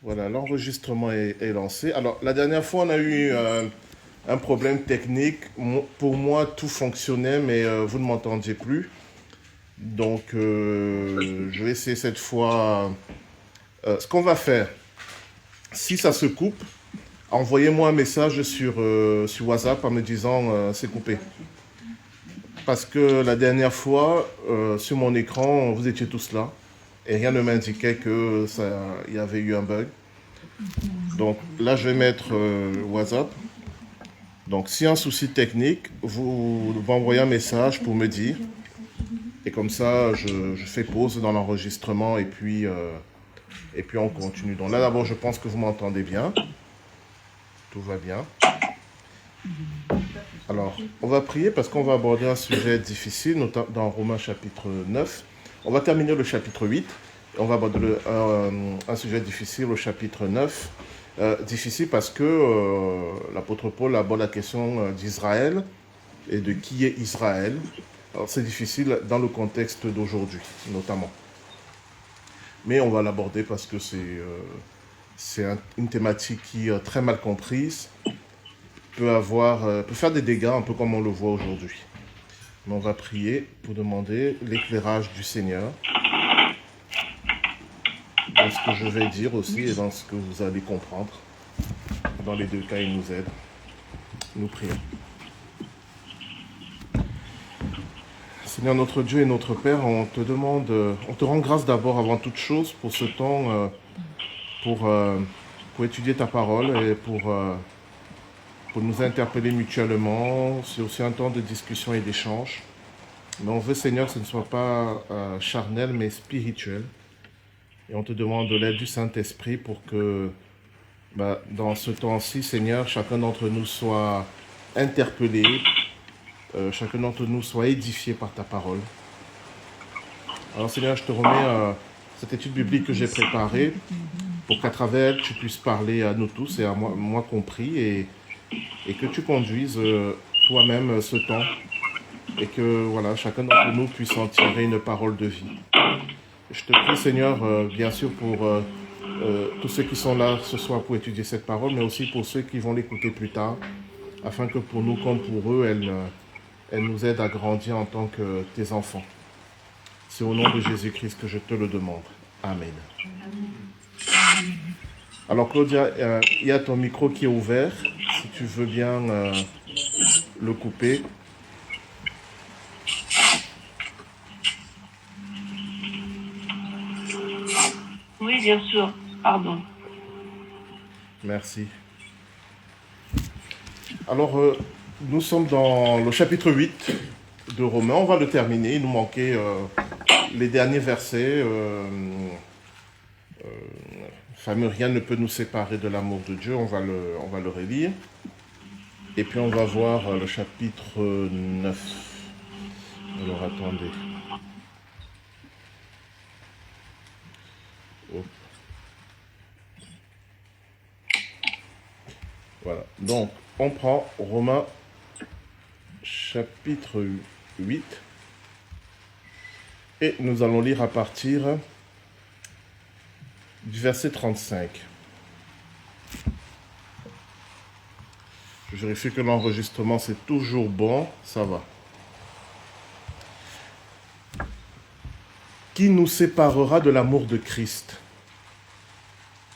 Voilà, l'enregistrement est lancé. Alors, la dernière fois, on a eu un problème technique. Pour moi, tout fonctionnait, mais vous ne m'entendiez plus. Donc, je vais essayer cette fois. Ce qu'on va faire, si ça se coupe, envoyez-moi un message sur WhatsApp en me disant c'est coupé. Parce que la dernière fois, sur mon écran, vous étiez tous là. Et rien ne m'indiquait qu'il y avait eu un bug. Donc là, je vais mettre WhatsApp. Donc, si un souci technique, vous m'envoyez un message pour me dire. Et comme ça, je fais pause dans l'enregistrement et puis on continue. Donc là, d'abord, je pense que vous m'entendez bien. Tout va bien. Alors, on va prier parce qu'on va aborder un sujet difficile, notamment dans Romains chapitre 9. On va terminer le chapitre 8. On va aborder un sujet difficile au chapitre 9. Difficile parce que l'apôtre Paul aborde la question d'Israël et de qui est Israël. Alors c'est difficile dans le contexte d'aujourd'hui, notamment. Mais on va l'aborder parce que c'est une thématique qui est très mal comprise, peut faire des dégâts, un peu comme on le voit aujourd'hui. Mais on va prier pour demander l'éclairage du Seigneur dans ce que je vais dire aussi et dans ce que vous allez comprendre. Dans les deux cas, il nous aide. Nous prions. Seigneur notre Dieu et notre Père, on te rend grâce d'abord avant toute chose pour ce temps, pour étudier ta parole et pour nous interpeller mutuellement. C'est aussi un temps de discussion et d'échange. Mais on veut, Seigneur, que ce ne soit pas charnel, mais spirituel. Et on te demande de l'aide du Saint-Esprit pour que, dans ce temps-ci, Seigneur, chacun d'entre nous soit interpellé, chacun d'entre nous soit édifié par ta parole. Alors, Seigneur, je te remets cette étude biblique que j'ai préparée pour qu'à travers elle, tu puisses parler à nous tous et à moi compris et que tu conduises toi-même ce temps et que voilà, chacun d'entre nous puisse en tirer une parole de vie. Je te prie, Seigneur, bien sûr pour tous ceux qui sont là ce soir pour étudier cette parole, mais aussi pour ceux qui vont l'écouter plus tard, afin que pour nous comme pour eux, elle nous aide à grandir en tant que tes enfants. C'est au nom de Jésus-Christ que je te le demande. Amen. Alors Claudia, il y a ton micro qui est ouvert. Si tu veux bien le couper. Oui, bien sûr. Pardon. Merci. Alors, nous sommes dans le chapitre 8 de Romains. On va le terminer. Il nous manquait les derniers versets. Fameux, rien ne peut nous séparer de l'amour de Dieu. On va le relire. Et puis, on va voir le chapitre 9. Alors, attendez. Hop. Voilà. Donc, on prend Romains chapitre 8. Et nous allons lire à partir du verset 35. Je vérifie que l'enregistrement c'est toujours bon, ça va. Qui nous séparera de l'amour de Christ?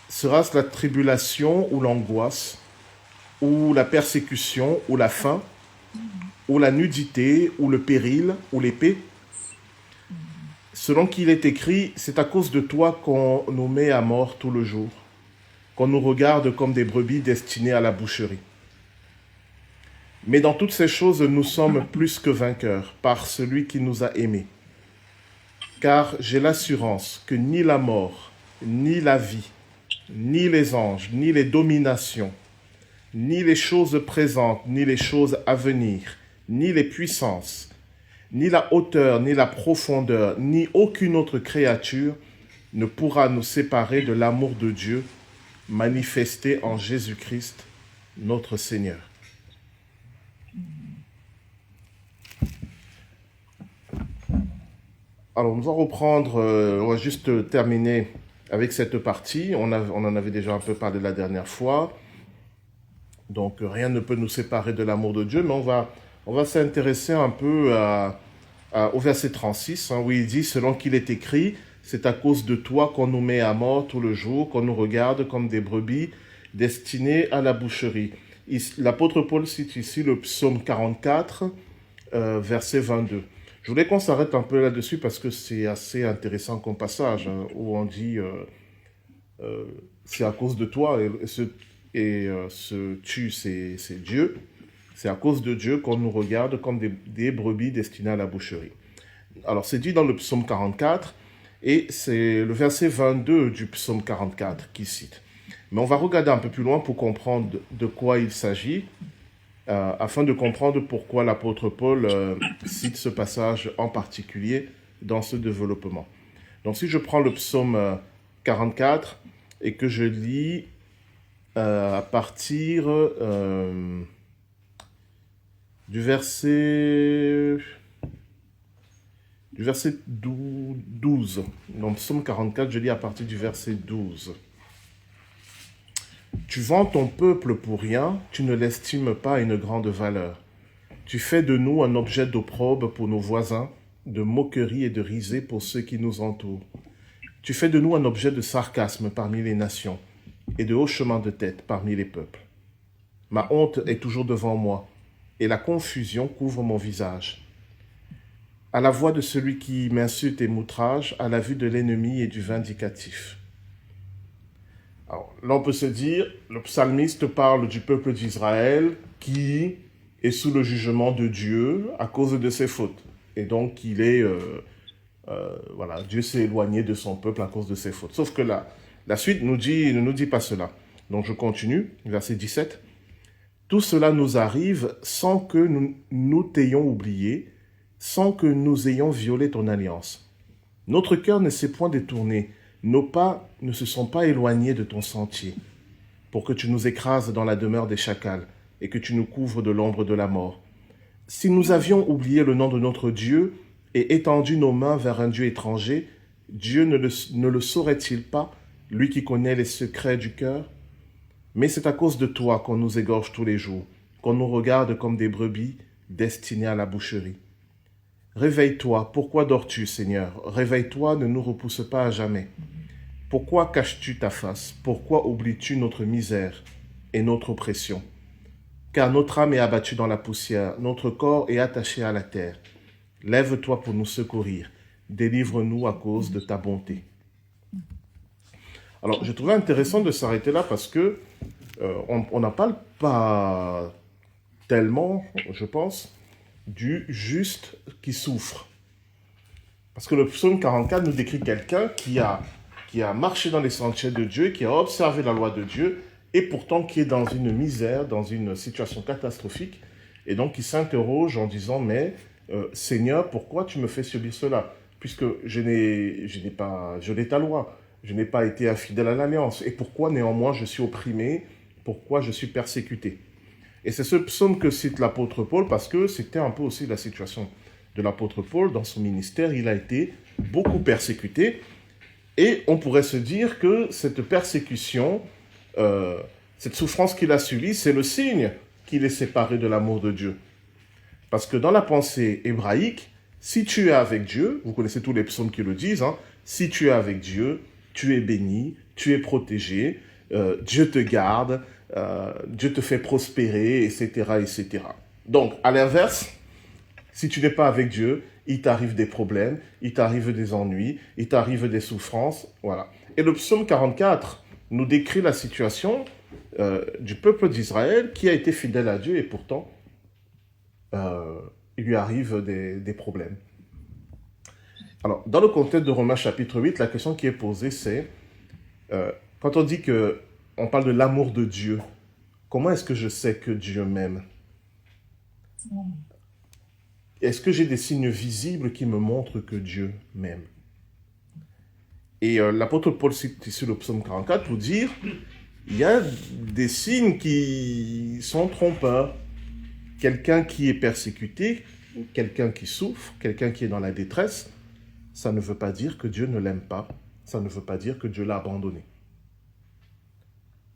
Sera-ce la tribulation ou l'angoisse, ou la persécution, ou la faim, ou la nudité, ou le péril, ou l'épée? Selon qu'il est écrit, c'est à cause de toi qu'on nous met à mort tout le jour, qu'on nous regarde comme des brebis destinées à la boucherie. Mais dans toutes ces choses, nous sommes plus que vainqueurs par celui qui nous a aimés. Car j'ai l'assurance que ni la mort, ni la vie, ni les anges, ni les dominations, ni les choses présentes, ni les choses à venir, ni les puissances, ni la hauteur, ni la profondeur, ni aucune autre créature ne pourra nous séparer de l'amour de Dieu manifesté en Jésus-Christ, notre Seigneur. Alors, nous allons reprendre, on va juste terminer avec cette partie. On en avait déjà un peu parlé la dernière fois. Donc rien ne peut nous séparer de l'amour de Dieu, mais on va s'intéresser un peu au verset 36, hein, où il dit « Selon qu'il est écrit, c'est à cause de toi qu'on nous met à mort tout le jour, qu'on nous regarde comme des brebis destinées à la boucherie. » L'apôtre Paul cite ici le psaume 44, verset 22. Je voulais qu'on s'arrête un peu là-dessus parce que c'est assez intéressant comme passage, hein, où on dit c'est à cause de toi, ce tu, c'est Dieu. C'est à cause de Dieu qu'on nous regarde comme des brebis destinées à la boucherie. Alors, c'est dit dans le psaume 44, et c'est le verset 22 du psaume 44 qui cite. Mais on va regarder un peu plus loin pour comprendre de quoi il s'agit, afin de comprendre pourquoi l'apôtre Paul cite ce passage en particulier dans ce développement. Donc, si je prends le psaume 44 et que je lis à partir du verset 12. Donc, psaume 44, je lis à partir du verset 12. Tu vends ton peuple pour rien, tu ne l'estimes pas à une grande valeur. Tu fais de nous un objet d'opprobre pour nos voisins, de moquerie et de risée pour ceux qui nous entourent. Tu fais de nous un objet de sarcasme parmi les nations et de hochement de tête parmi les peuples. Ma honte est toujours devant moi, et la confusion couvre mon visage. À la voix de celui qui m'insulte et m'outrage, à la vue de l'ennemi et du vindicatif. Alors, là, on peut se dire, le psalmiste parle du peuple d'Israël qui est sous le jugement de Dieu à cause de ses fautes. Et donc, voilà, Dieu s'est éloigné de son peuple à cause de ses fautes. Sauf que la suite ne nous dit pas cela. Donc, je continue, verset 17. Tout cela nous arrive sans que nous t'ayons oublié, sans que nous ayons violé ton alliance. Notre cœur ne s'est point détourné, nos pas ne se sont pas éloignés de ton sentier, pour que tu nous écrases dans la demeure des chacals et que tu nous couvres de l'ombre de la mort. Si nous avions oublié le nom de notre Dieu et étendu nos mains vers un Dieu étranger, Dieu ne le saurait-il pas, lui qui connaît les secrets du cœur? Mais c'est à cause de toi qu'on nous égorge tous les jours, qu'on nous regarde comme des brebis destinées à la boucherie. Réveille-toi, pourquoi dors-tu, Seigneur? Réveille-toi, ne nous repousse pas à jamais. Pourquoi caches-tu ta face? Pourquoi oublies-tu notre misère et notre oppression? Car notre âme est abattue dans la poussière, notre corps est attaché à la terre. Lève-toi pour nous secourir, délivre-nous à cause de ta bonté. Alors, j'ai trouvé intéressant de s'arrêter là parce que on n'en parle pas tellement, je pense, du juste qui souffre. Parce que le psaume 44 nous décrit quelqu'un qui a marché dans les sentiers de Dieu, qui a observé la loi de Dieu, et pourtant qui est dans une misère, dans une situation catastrophique, et donc qui s'interroge en disant, mais Seigneur, pourquoi tu me fais subir cela? Puisque je n'ai pas violé ta loi, je n'ai pas été infidèle à l'alliance, et pourquoi néanmoins je suis opprimé, pourquoi je suis persécuté? Et c'est ce psaume que cite l'apôtre Paul, parce que c'était un peu aussi la situation de l'apôtre Paul. Dans son ministère, il a été beaucoup persécuté, et on pourrait se dire que cette persécution, cette souffrance qu'il a subie, c'est le signe qu'il est séparé de l'amour de Dieu. Parce que dans la pensée hébraïque, si tu es avec Dieu, vous connaissez tous les psaumes qui le disent, hein, si tu es avec Dieu, tu es béni, tu es protégé, Dieu te garde, Dieu te fait prospérer, etc., etc. Donc, à l'inverse, si tu n'es pas avec Dieu, il t'arrive des problèmes, il t'arrive des ennuis, il t'arrive des souffrances, voilà. Et le psaume 44 nous décrit la situation du peuple d'Israël qui a été fidèle à Dieu et pourtant, il lui arrive des problèmes. Alors, dans le contexte de Romains chapitre 8, la question qui est posée, c'est, quand on dit on parle de l'amour de Dieu, comment est-ce que je sais que Dieu m'aime? Est-ce que j'ai des signes visibles qui me montrent que Dieu m'aime? Et l'apôtre Paul cite ici le psaume 44 pour dire, il y a des signes qui sont trompeurs. Quelqu'un qui est persécuté, quelqu'un qui souffre, quelqu'un qui est dans la détresse, ça ne veut pas dire que Dieu ne l'aime pas. ça ne veut pas dire que Dieu l'a abandonné.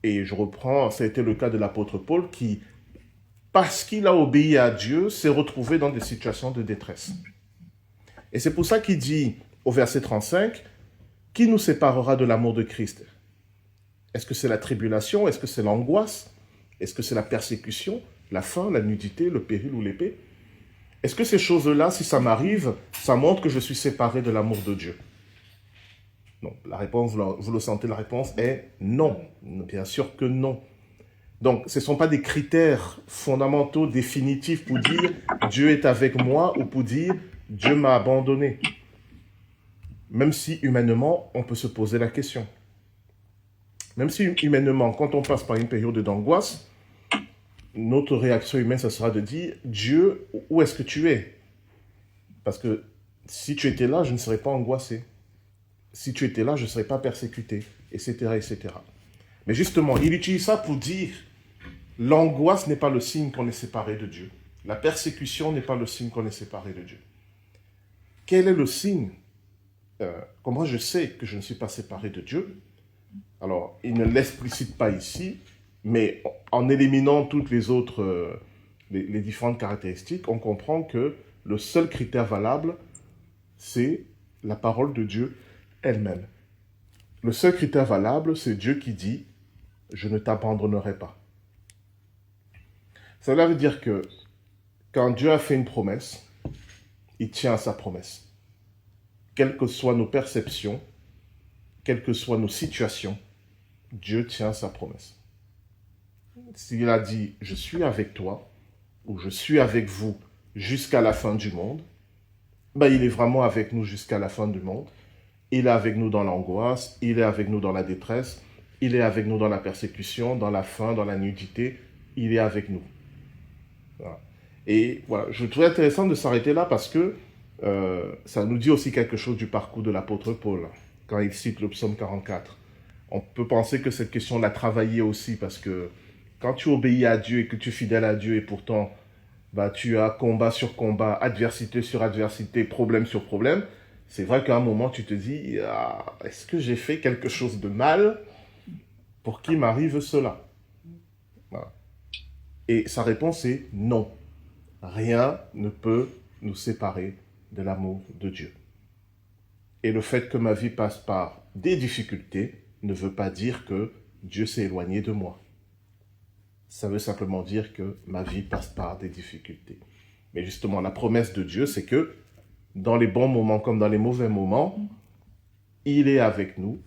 Et je reprends, ça a été le cas de l'apôtre Paul qui, parce qu'il a obéi à Dieu, s'est retrouvé dans des situations de détresse. Et c'est pour ça qu'il dit au verset 35, « Qui nous séparera de l'amour de Christ ?» Est-ce que c'est la tribulation? Est-ce que c'est l'angoisse? Est-ce que c'est la persécution, la faim, la nudité, le péril ou l'épée? Est-ce que ces choses-là, si ça m'arrive, ça montre que je suis séparé de l'amour de Dieu? Non. La réponse, vous le sentez, la réponse est non. Bien sûr que non. Donc, ce ne sont pas des critères fondamentaux, définitifs pour dire Dieu est avec moi ou pour dire Dieu m'a abandonné. Même si humainement, on peut se poser la question. Même si humainement, quand on passe par une période d'angoisse, notre réaction humaine, ça sera de dire Dieu, où est-ce que tu es? Parce que si tu étais là, je ne serais pas angoissé. Si tu étais là, je ne serais pas persécuté, etc., etc. Mais justement, il utilise ça pour dire l'angoisse n'est pas le signe qu'on est séparé de Dieu. La persécution n'est pas le signe qu'on est séparé de Dieu. Quel est le signe? Comment je sais que je ne suis pas séparé de Dieu? Alors, il ne l'explicite pas ici, mais en éliminant toutes les autres, les différentes caractéristiques, on comprend que le seul critère valable, c'est la parole de Dieu elle-même. Le seul critère valable, c'est Dieu qui dit « Je ne t'abandonnerai pas ». Cela veut dire que quand Dieu a fait une promesse, il tient à sa promesse. Quelles que soient nos perceptions, quelles que soient nos situations, Dieu tient sa promesse. S'il a dit « Je suis avec toi » ou « Je suis avec vous jusqu'à la fin du monde », ben, il est vraiment avec nous jusqu'à la fin du monde. Il est avec nous dans l'angoisse, il est avec nous dans la détresse, il est avec nous dans la persécution, dans la faim, dans la nudité, il est avec nous. Voilà. Et voilà, je trouvais intéressant de s'arrêter là parce que ça nous dit aussi quelque chose du parcours de l'apôtre Paul, quand il cite le psaume 44. On peut penser que cette question l'a travaillé aussi parce que quand tu obéis à Dieu et que tu es fidèle à Dieu et pourtant bah, tu as combat sur combat, adversité sur adversité, problème sur problème, c'est vrai qu'à un moment tu te dis ah, est-ce que j'ai fait quelque chose de mal pour qu'il m'arrive cela? Voilà. Et sa réponse est non. Rien ne peut nous séparer de l'amour de Dieu. Et le fait que ma vie passe par des difficultés ne veut pas dire que Dieu s'est éloigné de moi. Ça veut simplement dire que ma vie passe par des difficultés. Mais justement, la promesse de Dieu, c'est que dans les bons moments comme dans les mauvais moments, il est avec nous.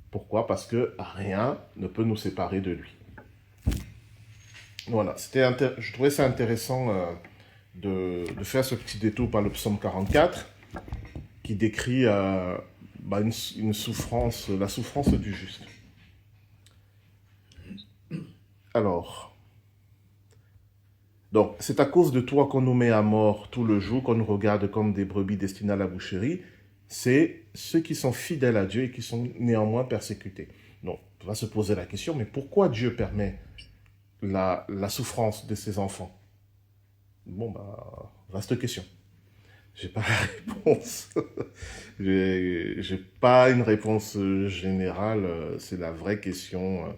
Pourquoi? Parce que rien ne peut nous séparer de lui. Voilà, je trouvais ça intéressant de faire ce petit détour par le psaume 44 qui décrit une souffrance, la souffrance du juste. Alors, donc, c'est à cause de toi qu'on nous met à mort tout le jour, qu'on nous regarde comme des brebis destinées à la boucherie. C'est ceux qui sont fidèles à Dieu et qui sont néanmoins persécutés. Donc, on va se poser la question, mais pourquoi Dieu permet la souffrance de ses enfants? Bon, bah, vaste question. J'ai pas la réponse. J'ai pas une réponse générale. C'est la vraie question.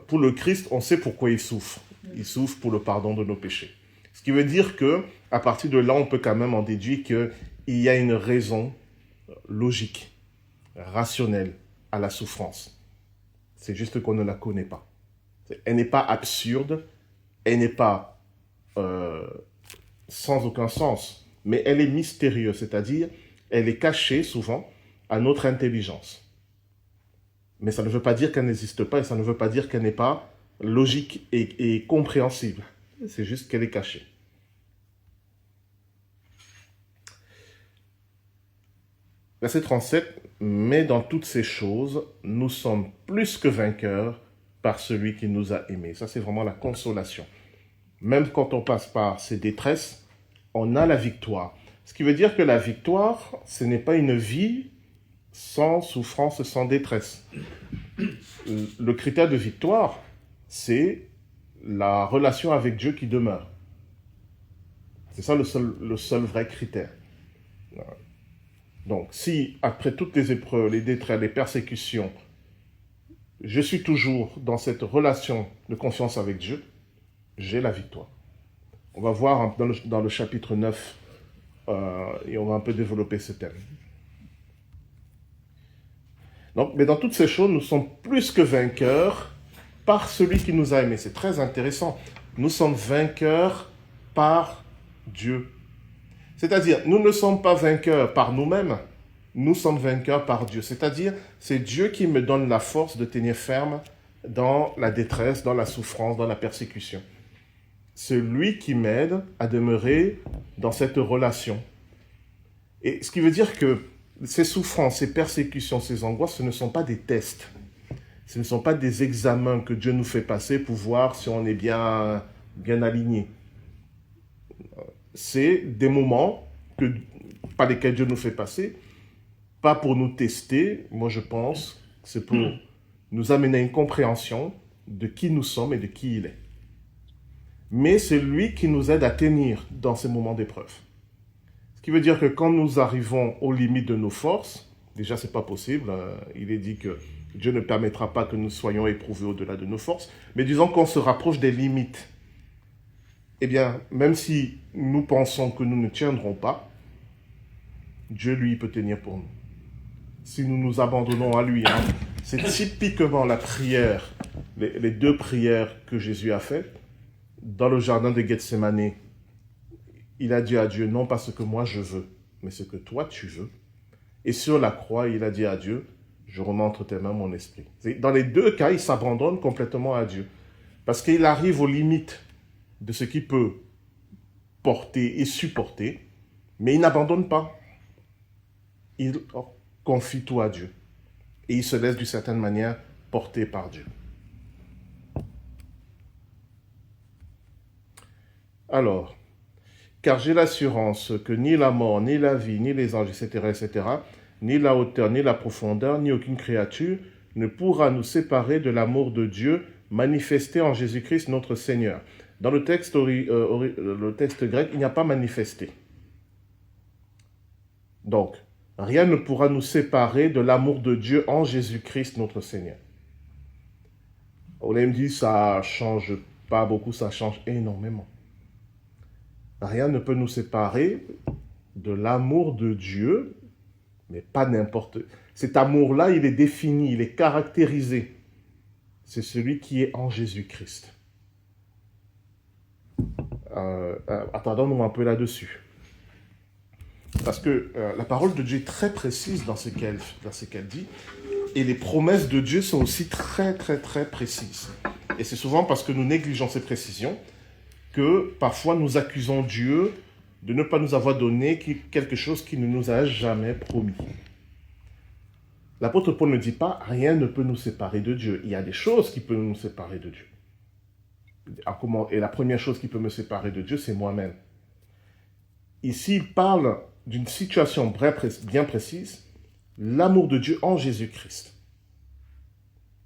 Pour le Christ, on sait pourquoi il souffre. Il souffre pour le pardon de nos péchés. Ce qui veut dire que, à partir de là, on peut quand même en déduire qu'il y a une raison logique, rationnelle à la souffrance. C'est juste qu'on ne la connaît pas. Elle n'est pas absurde, elle n'est pas sans aucun sens, mais elle est mystérieuse, c'est-à-dire elle est cachée souvent à notre intelligence. Mais ça ne veut pas dire qu'elle n'existe pas et ça ne veut pas dire qu'elle n'est pas logique et compréhensible. C'est juste qu'elle est cachée. Verset 37, « Mais dans toutes ces choses, nous sommes plus que vainqueurs par celui qui nous a aimés. » Ça, c'est vraiment la consolation. Même quand on passe par ces détresses, on a la victoire. Ce qui veut dire que la victoire, ce n'est pas une vie sans souffrance, sans détresse. Le critère de victoire, c'est la relation avec Dieu qui demeure. C'est ça le seul vrai critère. Donc, si après toutes les épreuves, les détresse, les persécutions, je suis toujours dans cette relation de confiance avec Dieu, j'ai la victoire. On va voir dans le chapitre 9, et on va un peu développer ce thème. Donc, mais dans toutes ces choses, nous sommes plus que vainqueurs par celui qui nous a aimés. C'est très intéressant. Nous sommes vainqueurs par Dieu. C'est-à-dire, nous ne sommes pas vainqueurs par nous-mêmes, nous sommes vainqueurs par Dieu. C'est-à-dire, c'est Dieu qui me donne la force de tenir ferme dans la détresse, dans la souffrance, dans la persécution. C'est lui qui m'aide à demeurer dans cette relation. Et ce qui veut dire que ces souffrances, ces persécutions, ces angoisses, ce ne sont pas des tests. Ce ne sont pas des examens que Dieu nous fait passer pour voir si on est bien aligné. C'est des moments par lesquels Dieu nous fait passer, pas pour nous tester, moi je pense, c'est pour nous amener à une compréhension de qui nous sommes et de qui il est. Mais c'est lui qui nous aide à tenir dans ces moments d'épreuve. Ce qui veut dire que quand nous arrivons aux limites de nos forces, déjà c'est pas possible, il est dit que Dieu ne permettra pas que nous soyons éprouvés au-delà de nos forces, mais disons qu'on se rapproche des limites. Eh bien, même si nous pensons que nous ne tiendrons pas, Dieu, lui, peut tenir pour nous. Si nous nous abandonnons à lui, c'est typiquement la prière, les deux prières que Jésus a faites. Dans le jardin de Gethsémani, il a dit à Dieu, non pas ce que moi je veux, mais ce que toi tu veux. Et sur la croix, il a dit à Dieu, je remets entre tes mains mon esprit. Dans les deux cas, il s'abandonne complètement à Dieu. Parce qu'il arrive aux limites de ce qu'il peut porter et supporter, mais il n'abandonne pas. Il confie tout à Dieu. Et il se laisse d'une certaine manière porter par Dieu. Alors, car j'ai l'assurance que ni la mort, ni la vie, ni les anges, etc., ni la hauteur, ni la profondeur, ni aucune créature ne pourra nous séparer de l'amour de Dieu manifesté en Jésus-Christ notre Seigneur. Dans le texte grec, il n'y a pas manifesté. Donc, rien ne pourra nous séparer de l'amour de Dieu en Jésus-Christ notre Seigneur. On me dit, ça change pas beaucoup, ça change énormément. Rien ne peut nous séparer de l'amour de Dieu, mais pas n'importe. Cet amour-là, il est défini, il est caractérisé. C'est celui qui est en Jésus-Christ. Attendons-nous un peu là-dessus. Parce que la parole de Dieu est très précise dans ce qu'elle dit, et les promesses de Dieu sont aussi très, très, très précises. Et c'est souvent parce que nous négligeons ces précisions que parfois nous accusons Dieu de ne pas nous avoir donné quelque chose qu'il ne nous a jamais promis. L'apôtre Paul ne dit pas « rien ne peut nous séparer de Dieu ». Il y a des choses qui peuvent nous séparer de Dieu. Et la première chose qui peut me séparer de Dieu, c'est moi-même. Ici, il parle d'une situation bien précise, l'amour de Dieu en Jésus-Christ.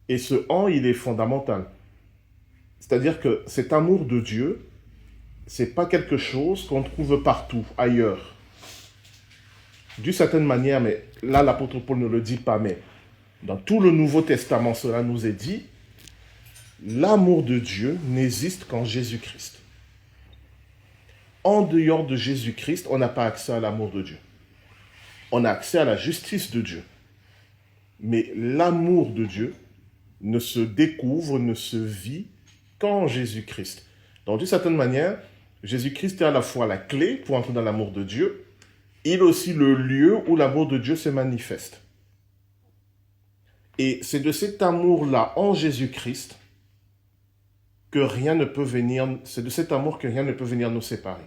Et ce « en », il est fondamental. C'est-à-dire que cet amour de Dieu, c'est pas quelque chose qu'on trouve partout, ailleurs. D'une certaine manière, mais là, l'apôtre Paul ne le dit pas, mais dans tout le Nouveau Testament, cela nous est dit, l'amour de Dieu n'existe qu'en Jésus-Christ. En dehors de Jésus-Christ, on n'a pas accès à l'amour de Dieu. On a accès à la justice de Dieu. Mais l'amour de Dieu ne se découvre, ne se vit qu'en Jésus-Christ. Donc, d'une certaine manière, Jésus-Christ est à la fois la clé pour entrer dans l'amour de Dieu, il est aussi le lieu où l'amour de Dieu se manifeste. Et c'est de cet amour-là en Jésus-Christ que rien ne peut venir, c'est de cet amour que rien ne peut venir nous séparer.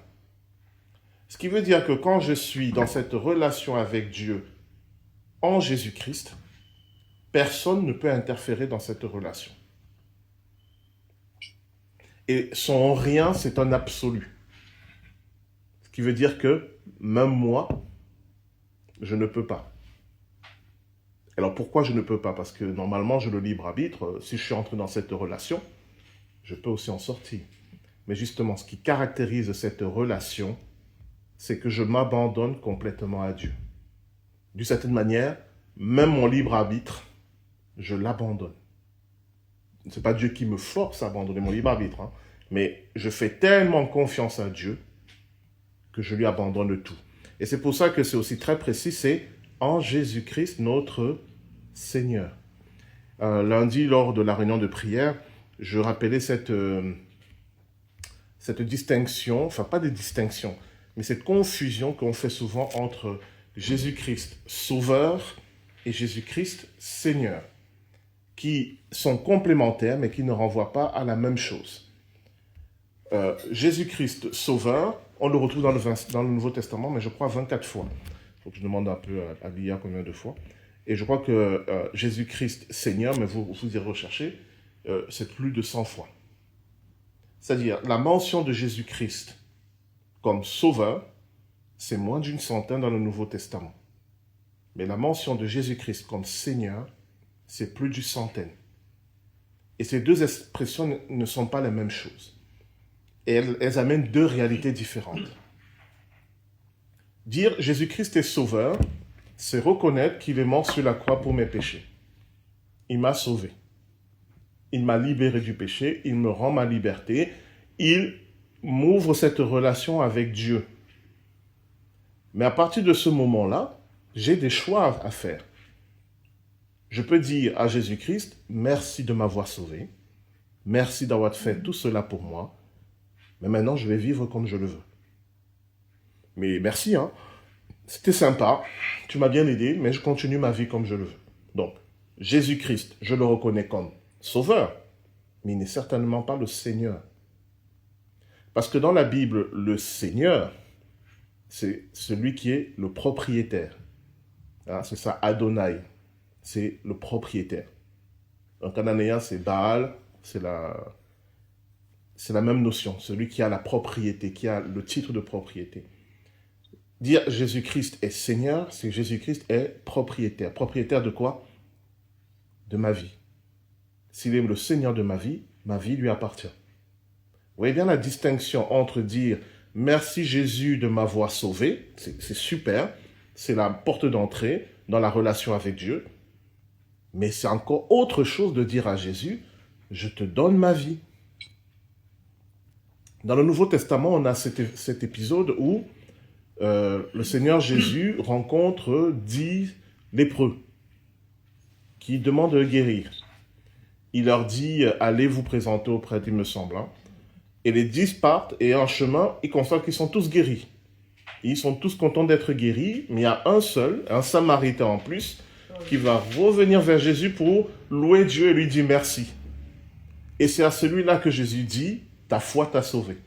Ce qui veut dire que quand je suis dans cette relation avec Dieu en Jésus-Christ, personne ne peut interférer dans cette relation. Et son rien, c'est un absolu. Ce qui veut dire que même moi, je ne peux pas. Alors pourquoi je ne peux pas? Parce que normalement, j'ai le libre arbitre. Si je suis entré dans cette relation, je peux aussi en sortir. Mais justement, ce qui caractérise cette relation, c'est que je m'abandonne complètement à Dieu. d'une certaine manière, même mon libre arbitre, je l'abandonne. Ce n'est pas Dieu qui me force à abandonner mon libre arbitre, hein, mais je fais tellement confiance à Dieu que je lui abandonne tout. Et c'est pour ça que c'est aussi très précis, c'est en Jésus-Christ notre Seigneur. Lundi, lors de la réunion de prière, je rappelais cette distinction, enfin pas de distinction, mais cette confusion qu'on fait souvent entre Jésus-Christ Sauveur et Jésus-Christ Seigneur, qui sont complémentaires mais qui ne renvoient pas à la même chose. Jésus-Christ Sauveur, on le retrouve dans le Nouveau Testament, mais je crois 24 fois. Il faut que je demande un peu à Lia combien de fois. Et je crois que Jésus-Christ Seigneur, mais vous irez rechercher, c'est plus de 100 fois. C'est-à-dire, la mention de Jésus-Christ comme Sauveur, c'est moins d'une centaine dans le Nouveau Testament. Mais la mention de Jésus-Christ comme Seigneur, c'est plus d'une centaine. Et ces deux expressions ne sont pas la même chose. Et elles amènent deux réalités différentes. Dire Jésus-Christ est Sauveur, c'est reconnaître qu'il est mort sur la croix pour mes péchés. Il m'a sauvé. Il m'a libéré du péché, il me rend ma liberté, il m'ouvre cette relation avec Dieu. Mais à partir de ce moment-là, j'ai des choix à faire. Je peux dire à Jésus-Christ, merci de m'avoir sauvé, merci d'avoir fait tout cela pour moi, mais maintenant je vais vivre comme je le veux. Mais merci, hein, c'était sympa, tu m'as bien aidé, mais je continue ma vie comme je le veux. Donc, Jésus-Christ, je le reconnais comme Sauveur, mais il n'est certainement pas le Seigneur. Parce que dans la Bible, le Seigneur, c'est celui qui est le propriétaire. Hein, c'est ça, Adonai, c'est le propriétaire. En cananéen, c'est Baal, c'est la même notion, celui qui a la propriété, qui a le titre de propriété. Dire Jésus-Christ est Seigneur, c'est Jésus-Christ est propriétaire. Propriétaire de quoi? De ma vie. S'il est le Seigneur de ma vie lui appartient. Vous voyez bien la distinction entre dire « Merci Jésus de m'avoir sauvé », c'est super, c'est la porte d'entrée dans la relation avec Dieu, mais c'est encore autre chose de dire à Jésus « Je te donne ma vie ». Dans le Nouveau Testament, on a cet épisode où le Seigneur Jésus rencontre 10 lépreux qui demandent de guérir. Il leur dit « Allez vous présenter au prêtre, il me semble. Hein. » Et les 10 partent et en chemin, ils constatent qu'ils sont tous guéris. Ils sont tous contents d'être guéris, mais il y a un seul, un Samaritain en plus, qui va revenir vers Jésus pour louer Dieu et lui dire merci. Et c'est à celui-là que Jésus dit « Ta foi t'a sauvé ».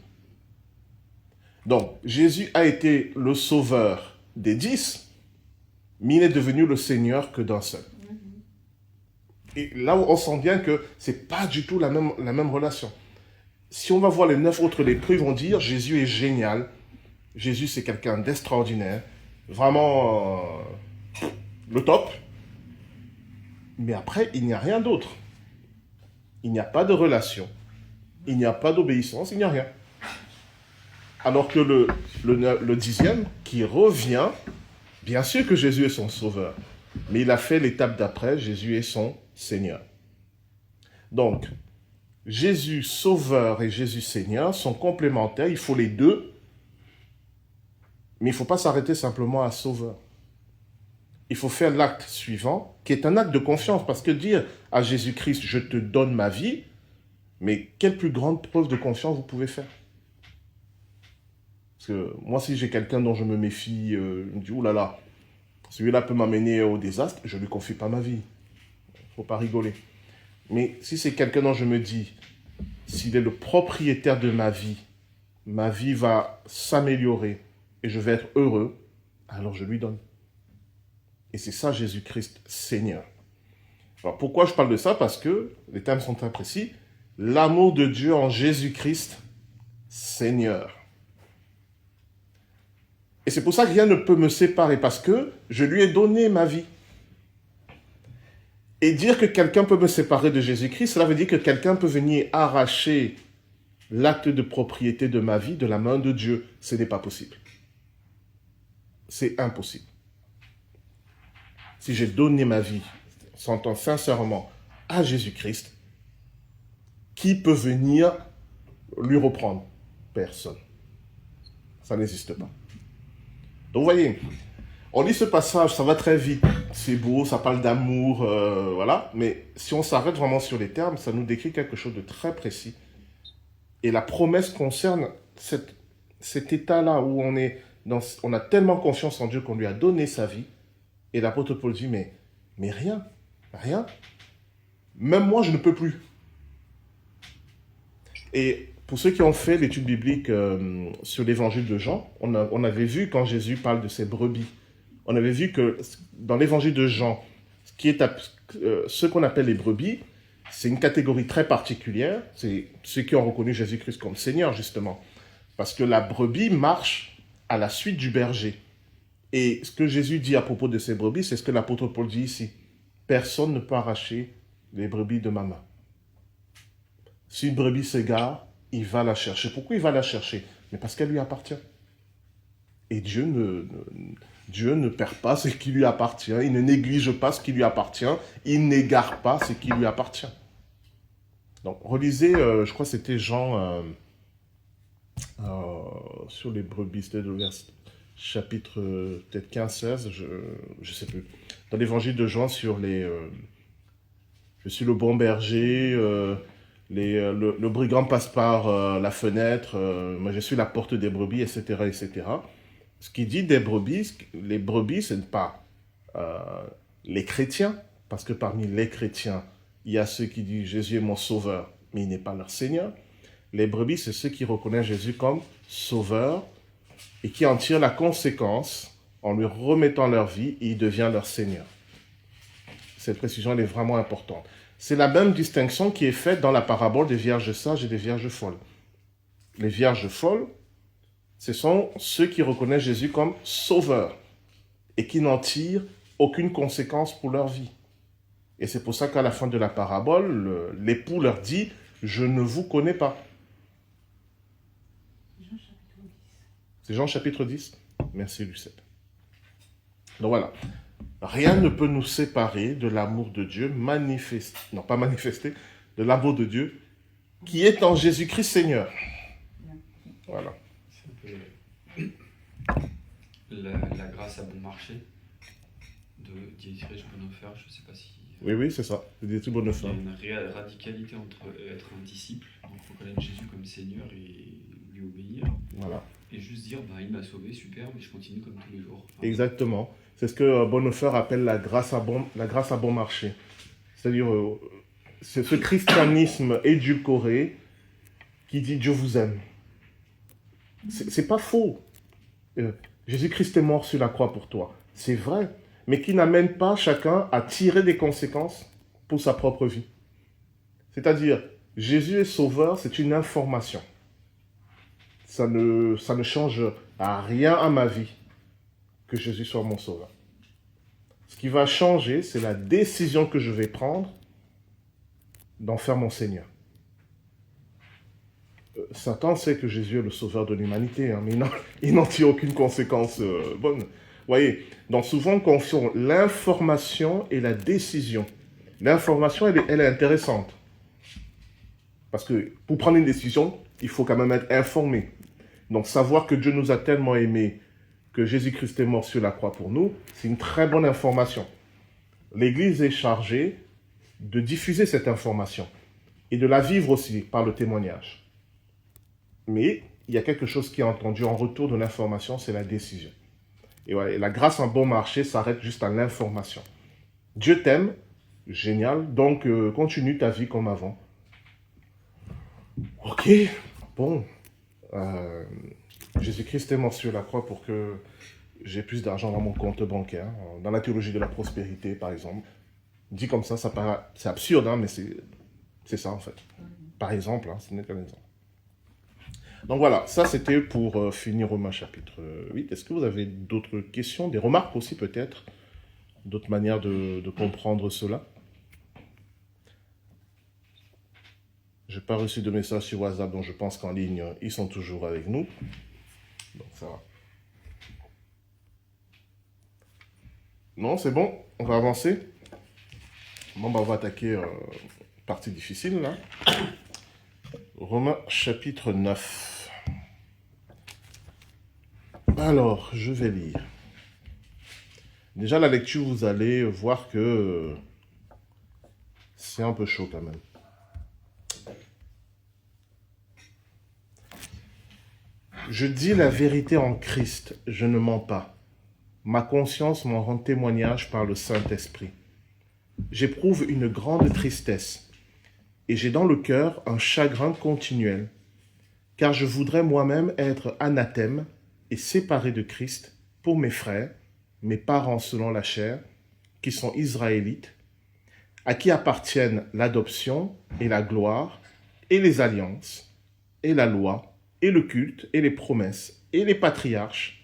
Donc, Jésus a été le sauveur des 10, mais il n'est devenu le Seigneur que d'un seul. Et là où on sent bien que ce n'est pas du tout la même relation. Si on va voir les 9 autres lépreux, ils vont dire « Jésus est génial, Jésus c'est quelqu'un d'extraordinaire, vraiment le top ». Mais après, il n'y a rien d'autre. Il n'y a pas de relation, il n'y a pas d'obéissance, il n'y a rien. Alors que le 10e, qui revient, bien sûr que Jésus est son sauveur, mais il a fait l'étape d'après, Jésus est son Seigneur. Donc, Jésus sauveur et Jésus Seigneur sont complémentaires, il faut les deux, mais il ne faut pas s'arrêter simplement à sauveur. Il faut faire l'acte suivant, qui est un acte de confiance, parce que dire à Jésus-Christ, je te donne ma vie, mais quelle plus grande preuve de confiance vous pouvez faire? Parce que moi, si j'ai quelqu'un dont je me méfie, je me dis, oh là là, celui-là peut m'amener au désastre, je ne lui confie pas ma vie. Il ne faut pas rigoler. Mais si c'est quelqu'un dont je me dis, s'il est le propriétaire de ma vie va s'améliorer et je vais être heureux, alors je lui donne. Et c'est ça Jésus-Christ Seigneur. Alors pourquoi je parle de ça? Parce que les termes sont très précis. L'amour de Dieu en Jésus-Christ Seigneur. Et c'est pour ça que rien ne peut me séparer, parce que je lui ai donné ma vie. Et dire que quelqu'un peut me séparer de Jésus-Christ, cela veut dire que quelqu'un peut venir arracher l'acte de propriété de ma vie de la main de Dieu. Ce n'est pas possible. C'est impossible. si j'ai donné ma vie, s'entend sincèrement, à Jésus-Christ, qui peut venir lui reprendre? Personne. Ça n'existe pas. Donc vous voyez, on lit ce passage, ça va très vite, c'est beau, ça parle d'amour, voilà, mais si on s'arrête vraiment sur les termes, ça nous décrit quelque chose de très précis. Et la promesse concerne cet état-là où on a tellement confiance en Dieu qu'on lui a donné sa vie, et l'apôtre Paul dit, mais rien, même moi je ne peux plus. Et pour ceux qui ont fait l'étude biblique sur l'évangile de Jean, on avait vu quand Jésus parle de ses brebis, on avait vu que dans l'évangile de Jean, ce qu'on appelle les brebis, c'est une catégorie très particulière, c'est ceux qui ont reconnu Jésus-Christ comme Seigneur, justement. Parce que la brebis marche à la suite du berger. Et ce que Jésus dit à propos de ces brebis, c'est ce que l'apôtre Paul dit ici. Personne ne peut arracher les brebis de ma main. Si une brebis s'égare, il va la chercher. Pourquoi il va la chercher? Mais parce qu'elle lui appartient. Et Dieu ne perd pas ce qui lui appartient, il ne néglige pas ce qui lui appartient, il n'égare pas ce qui lui appartient. Donc, relisez, je crois que c'était Jean, sur les brebis, c'était le chapitre peut-être 15-16, je ne sais plus. Dans l'évangile de Jean sur je suis le bon berger, le brigand passe par la fenêtre, moi je suis la porte des brebis, etc., etc. Ce qui dit des brebis, les brebis, ce n'est pas les chrétiens, parce que parmi les chrétiens, il y a ceux qui disent Jésus est mon sauveur, mais il n'est pas leur Seigneur. Les brebis, c'est ceux qui reconnaissent Jésus comme sauveur et qui en tirent la conséquence en lui remettant leur vie et il devient leur Seigneur. Cette précision, elle est vraiment importante. C'est la même distinction qui est faite dans la parabole des vierges sages et des vierges folles. Les vierges folles, ce sont ceux qui reconnaissent Jésus comme sauveur et qui n'en tirent aucune conséquence pour leur vie. Et c'est pour ça qu'à la fin de la parabole, l'époux leur dit « Je ne vous connais pas ». C'est Jean chapitre 10. Merci Lucette. Donc voilà. Rien ne peut nous séparer de l'amour de Dieu manifesté, non pas manifesté, de l'amour de Dieu qui est en Jésus-Christ Seigneur. Voilà. La grâce à bon marché de Dietrich Bonhoeffer, je ne sais pas si... Oui, c'est ça, Dietrich Bonhoeffer. Il y a une réelle radicalité entre être un disciple, donc il faut connaître Jésus comme Seigneur et lui obéir, voilà. Et juste dire, il m'a sauvé, super, mais je continue comme tous les jours. Enfin, exactement, c'est ce que Bonhoeffer appelle la grâce à bon marché. C'est-à-dire, c'est ce christianisme édulcoré qui dit Dieu vous aime. C'est pas faux. Jésus-Christ est mort sur la croix pour toi. C'est vrai. Mais qui n'amène pas chacun à tirer des conséquences pour sa propre vie. C'est-à-dire, Jésus est sauveur, c'est une information. Ça ne change à rien à ma vie que Jésus soit mon sauveur. Ce qui va changer, c'est la décision que je vais prendre d'en faire mon Seigneur. Satan sait que Jésus est le sauveur de l'humanité, mais il n'en tire aucune conséquence bonne. Vous voyez, donc souvent on confond l'information et la décision. L'information, elle est intéressante. Parce que pour prendre une décision, il faut quand même être informé. Donc savoir que Dieu nous a tellement aimés, que Jésus-Christ est mort sur la croix pour nous, c'est une très bonne information. L'Église est chargée de diffuser cette information et de la vivre aussi par le témoignage. Mais il y a quelque chose qui est entendu en retour de l'information, c'est la décision. Et voilà, et la grâce en bon marché s'arrête juste à l'information. Dieu t'aime, génial, donc continue ta vie comme avant. Ok, bon. Jésus-Christ est mort sur la croix pour que j'ai plus d'argent dans mon compte bancaire, dans la théologie de la prospérité, par exemple. Dit comme ça paraît, c'est absurde, mais c'est ça en fait. Par exemple, ce n'est qu'un exemple. Donc voilà, ça c'était pour finir Romains chapitre 8. Est-ce que vous avez d'autres questions, des remarques aussi peut-être, d'autres manières de comprendre cela? Je n'ai pas reçu de message sur WhatsApp, donc je pense qu'en ligne, ils sont toujours avec nous. Donc ça va. Non, c'est bon, on va avancer. Bon, bah, on va attaquer partie difficile, là. Romains chapitre 9. Alors, je vais lire. Déjà, la lecture, vous allez voir que c'est un peu chaud quand même. Je dis la vérité en Christ, je ne mens pas. Ma conscience m'en rend témoignage par le Saint-Esprit. J'éprouve une grande tristesse, et j'ai dans le cœur un chagrin continuel, car je voudrais moi-même être anathème et séparé de Christ pour mes frères, mes parents selon la chair, qui sont israélites, à qui appartiennent l'adoption et la gloire, et les alliances, et la loi, et le culte, et les promesses, et les patriarches,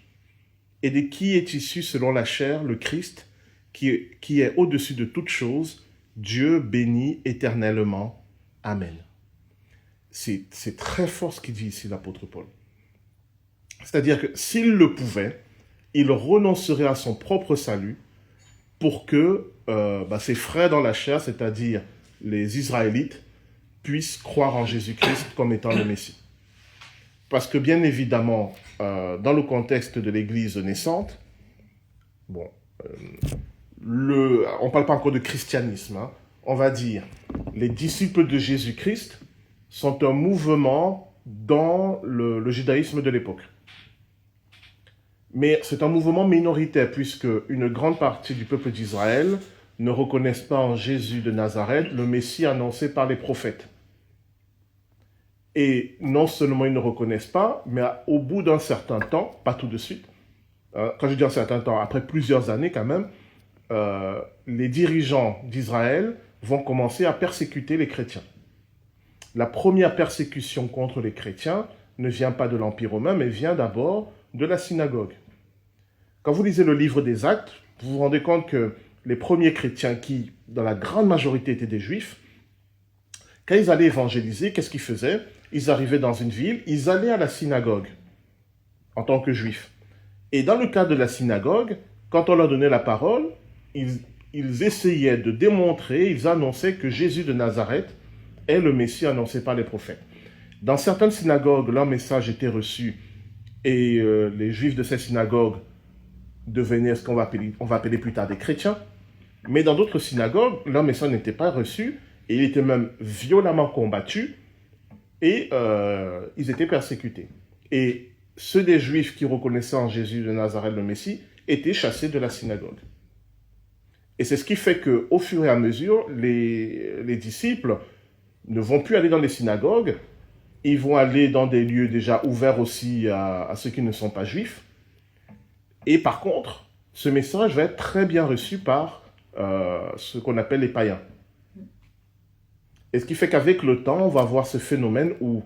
et de qui est issu selon la chair le Christ, qui est au-dessus de toutes choses, Dieu béni éternellement. Amen. C'est très fort ce qu'il dit ici l'apôtre Paul. C'est-à-dire que s'il le pouvait, il renoncerait à son propre salut pour que ses frères dans la chair, c'est-à-dire les Israélites, puissent croire en Jésus-Christ comme étant le Messie. Parce que bien évidemment, dans le contexte de l'Église naissante, on ne parle pas encore de christianisme, hein, on va dire, les disciples de Jésus-Christ sont un mouvement dans le judaïsme de l'époque. Mais c'est un mouvement minoritaire, puisque une grande partie du peuple d'Israël ne reconnaissent pas en Jésus de Nazareth le Messie annoncé par les prophètes. Et non seulement ils ne reconnaissent pas, mais au bout d'un certain temps, pas tout de suite, quand je dis un certain temps, après plusieurs années quand même, les dirigeants d'Israël vont commencer à persécuter les chrétiens. La première persécution contre les chrétiens ne vient pas de l'Empire romain, mais vient d'abord de la synagogue. Quand vous lisez le livre des Actes, vous vous rendez compte que les premiers chrétiens qui, dans la grande majorité, étaient des juifs, quand ils allaient évangéliser, qu'est-ce qu'ils faisaient? Ils arrivaient dans une ville, ils allaient à la synagogue en tant que juifs. Et dans le cas de la synagogue, quand on leur donnait la parole, ils essayaient de démontrer, ils annonçaient que Jésus de Nazareth est le Messie annoncé par les prophètes. Dans certaines synagogues, leur message était reçu et les juifs de ces synagogues devenaient ce qu'on va appeler plus tard des chrétiens. Mais dans d'autres synagogues, leur message n'était pas reçu et il était même violemment combattu et ils étaient persécutés. Et ceux des juifs qui reconnaissaient en Jésus de Nazareth le Messie étaient chassés de la synagogue. Et c'est ce qui fait qu'au fur et à mesure, les disciples ne vont plus aller dans les synagogues, ils vont aller dans des lieux déjà ouverts aussi à ceux qui ne sont pas juifs. Et par contre, ce message va être très bien reçu par ce qu'on appelle les païens. Et ce qui fait qu'avec le temps, on va voir ce phénomène où,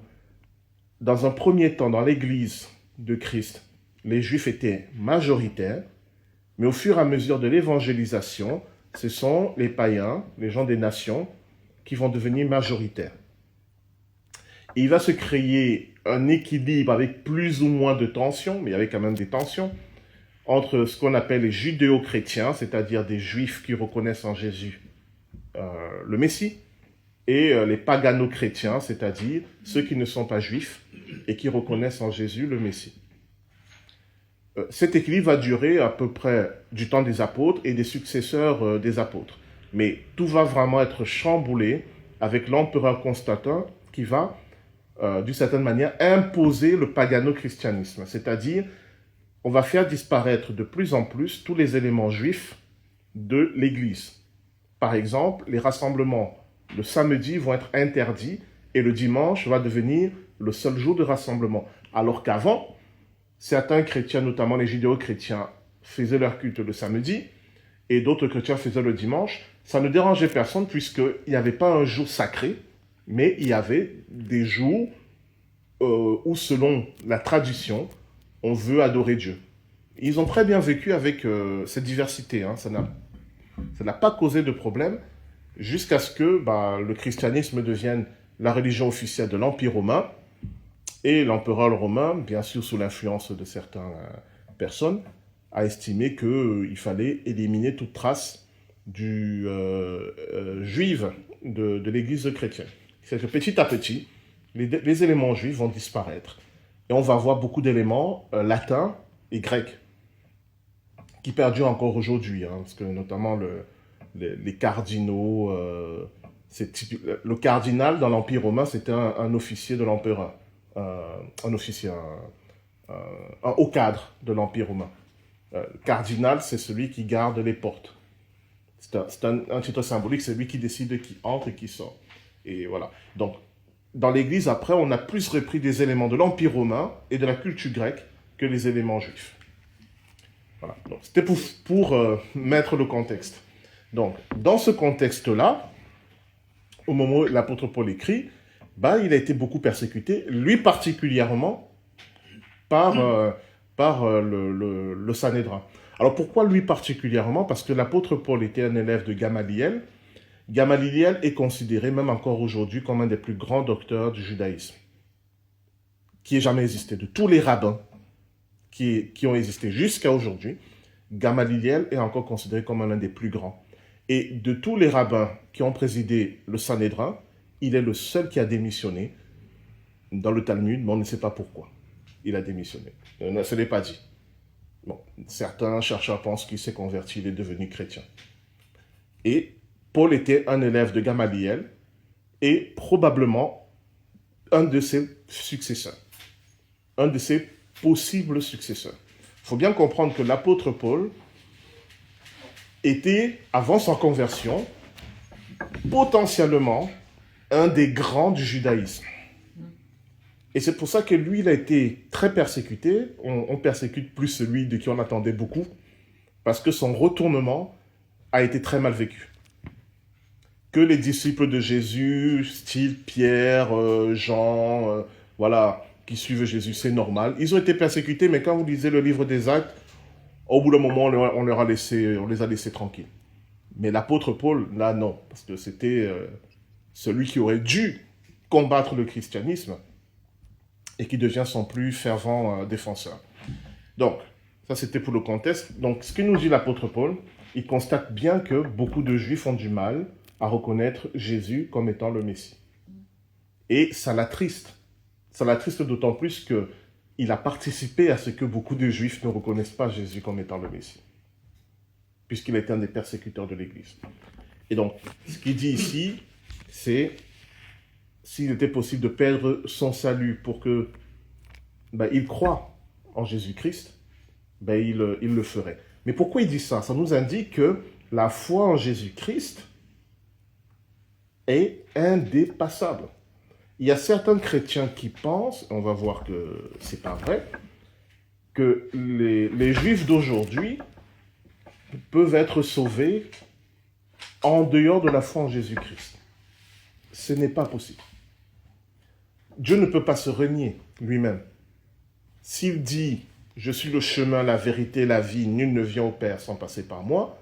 dans un premier temps, dans l'Église de Christ, les Juifs étaient majoritaires, mais au fur et à mesure de l'évangélisation, ce sont les païens, les gens des nations, qui vont devenir majoritaires. Et il va se créer un équilibre avec plus ou moins de tensions, mais il y avait quand même des tensions, entre ce qu'on appelle les judéo-chrétiens, c'est-à-dire des juifs qui reconnaissent en Jésus le Messie, et les pagano-chrétiens, c'est-à-dire ceux qui ne sont pas juifs et qui reconnaissent en Jésus le Messie. Cet équilibre va durer à peu près du temps des apôtres et des successeurs des apôtres. Mais tout va vraiment être chamboulé avec l'empereur Constantin qui va, d'une certaine manière, imposer le pagano-christianisme. C'est-à-dire, on va faire disparaître de plus en plus tous les éléments juifs de l'Église. Par exemple, les rassemblements le samedi vont être interdits et le dimanche va devenir le seul jour de rassemblement. Alors qu'avant, certains chrétiens, notamment les judéo-chrétiens, faisaient leur culte le samedi et d'autres chrétiens faisaient le dimanche. Ça ne dérangeait personne puisqu'il n'y avait pas un jour sacré, mais il y avait des jours où, selon la tradition, on veut adorer Dieu. Ils ont très bien vécu avec cette diversité. Hein. Ça n'a pas causé de problème jusqu'à ce que le christianisme devienne la religion officielle de l'Empire romain. Et l'empereur romain, bien sûr sous l'influence de certaines personnes, a estimé qu'il fallait éliminer toute trace juive de l'église chrétienne. C'est que petit à petit, les éléments juifs vont disparaître. Et on va voir beaucoup d'éléments latins et grecs qui perdurent encore aujourd'hui, hein, parce que notamment les cardinaux, le cardinal dans l'Empire romain, c'était un officier de l'empereur, un haut cadre de l'Empire romain. Cardinal, c'est celui qui garde les portes. C'est un titre symbolique, c'est lui qui décide qui entre et qui sort. Et voilà. Donc, dans l'Église, après, on a plus repris des éléments de l'Empire romain et de la culture grecque que les éléments juifs. Voilà. Donc, c'était pour mettre le contexte. Donc, dans ce contexte-là, au moment où l'apôtre Paul écrit, il a été beaucoup persécuté, lui particulièrement, par le Sanhédrin. Alors, pourquoi lui particulièrement? Parce que l'apôtre Paul était un élève de Gamaliel. Gamaliel est considéré, même encore aujourd'hui, comme un des plus grands docteurs du judaïsme qui ait jamais existé. De tous les rabbins qui ont existé jusqu'à aujourd'hui, Gamaliel est encore considéré comme l'un des plus grands. Et de tous les rabbins qui ont présidé le Sanhédrin, il est le seul qui a démissionné dans le Talmud, mais on ne sait pas pourquoi il a démissionné. Ce n'est pas dit. Bon, certains chercheurs pensent qu'il s'est converti, il est devenu chrétien. Et Paul était un élève de Gamaliel et probablement un de ses successeurs, un de ses possibles successeurs. Il faut bien comprendre que l'apôtre Paul était, avant sa conversion, potentiellement un des grands du judaïsme. Et c'est pour ça que lui, il a été très persécuté. On persécute plus celui de qui on attendait beaucoup, parce que son retournement a été très mal vécu. Que les disciples de Jésus, style Pierre, Jean, qui suivent Jésus, c'est normal. Ils ont été persécutés, mais quand vous lisez le livre des Actes, au bout d'un moment, on les a laissés tranquilles. Mais l'apôtre Paul, là, non, parce que c'était celui qui aurait dû combattre le christianisme et qui devient son plus fervent défenseur. Donc, ça c'était pour le contexte. Donc, ce que nous dit l'apôtre Paul, il constate bien que beaucoup de Juifs ont du mal à reconnaître Jésus comme étant le Messie. Et ça l'attriste. Ça l'attriste d'autant plus qu'il a participé à ce que beaucoup de Juifs ne reconnaissent pas Jésus comme étant le Messie, puisqu'il est un des persécuteurs de l'Église. Et donc, ce qu'il dit ici, c'est s'il était possible de perdre son salut pour que il croit en Jésus-Christ, il le ferait. Mais pourquoi il dit ça? Ça nous indique que la foi en Jésus-Christ est indépassable. Il y a certains chrétiens qui pensent, on va voir que c'est pas vrai, que les Juifs d'aujourd'hui peuvent être sauvés en dehors de la foi en Jésus-Christ. Ce n'est pas possible. Dieu ne peut pas se renier lui-même. S'il dit « Je suis le chemin, la vérité, la vie, nul ne vient au Père sans passer par moi »,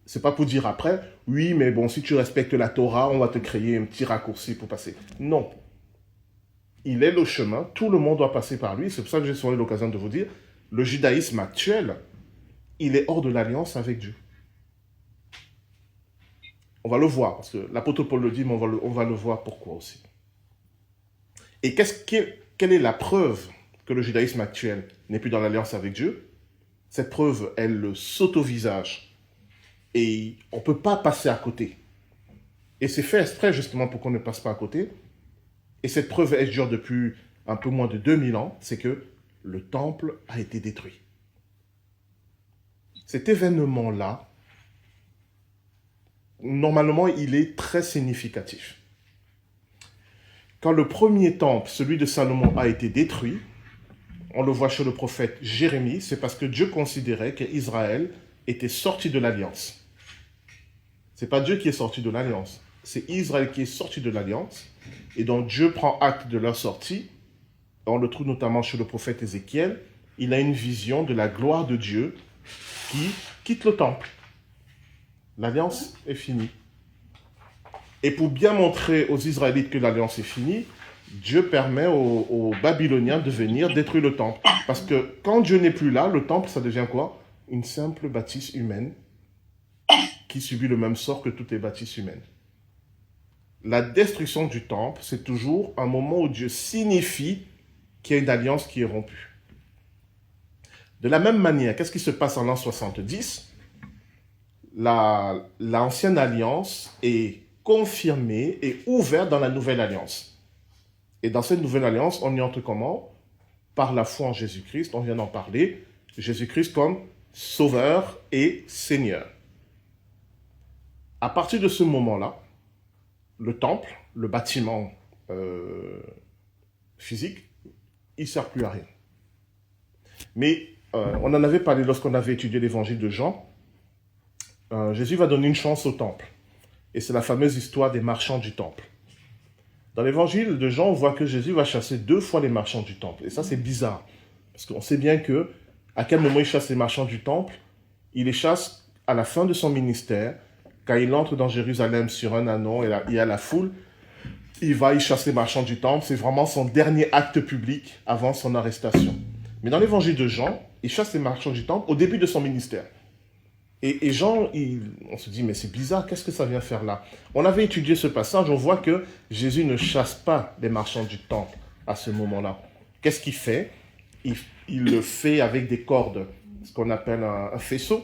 c'est pas pour dire après « Oui, mais bon, si tu respectes la Torah, on va te créer un petit raccourci pour passer. » Non. Il est le chemin, tout le monde doit passer par lui. C'est pour ça que j'ai souvent eu l'occasion de vous dire, le judaïsme actuel, il est hors de l'alliance avec Dieu. On va le voir, parce que l'apôtre Paul le dit, mais on va le voir pourquoi aussi. Et quelle est la preuve que le judaïsme actuel n'est plus dans l'alliance avec Dieu? Cette preuve, elle saute au visage. Et on ne peut pas passer à côté. Et c'est fait exprès justement pour qu'on ne passe pas à côté. Et cette preuve, elle dure depuis un peu moins de 2000 ans, c'est que le temple a été détruit. Cet événement-là, normalement, il est très significatif. Quand le premier temple, celui de Salomon, a été détruit, on le voit chez le prophète Jérémie, c'est parce que Dieu considérait qu'Israël était sorti de l'alliance. Ce n'est pas Dieu qui est sorti de l'alliance, c'est Israël qui est sorti de l'alliance, et donc Dieu prend acte de leur sortie. On le trouve notamment chez le prophète Ézéchiel. Il a une vision de la gloire de Dieu qui quitte le temple. L'alliance est finie. Et pour bien montrer aux Israélites que l'alliance est finie, Dieu permet aux Babyloniens de venir détruire le temple. Parce que quand Dieu n'est plus là, le temple, ça devient quoi? une simple bâtisse humaine qui subit le même sort que toutes les bâtisses humaines. La destruction du temple, c'est toujours un moment où Dieu signifie qu'il y a une alliance qui est rompue. De la même manière, qu'est-ce qui se passe en l'an 70? L'ancienne alliance est confirmée et ouverte dans la nouvelle alliance. Et dans cette nouvelle alliance, on y entre comment? Par la foi en Jésus-Christ, on vient d'en parler. Jésus-Christ comme Sauveur et Seigneur. À partir de ce moment-là, le temple, le bâtiment physique, il ne sert plus à rien. Mais on en avait parlé lorsqu'on avait étudié l'évangile de Jean. Jésus va donner une chance au temple. Et c'est la fameuse histoire des marchands du temple. Dans l'évangile de Jean, on voit que Jésus va chasser 2 fois les marchands du temple. Et ça, c'est bizarre. Parce qu'on sait bien que, à quel moment il chasse les marchands du temple? Il les chasse à la fin de son ministère. Quand il entre dans Jérusalem sur un ânon et il y a la foule, il chasse les marchands du temple. C'est vraiment son dernier acte public avant son arrestation. Mais dans l'évangile de Jean, il chasse les marchands du temple au début de son ministère. Et Jean, on se dit, mais c'est bizarre, qu'est-ce que ça vient faire là? On avait étudié ce passage, on voit que Jésus ne chasse pas les marchands du temple à ce moment-là. Qu'est-ce qu'il fait? Il le fait avec des cordes, ce qu'on appelle un faisceau,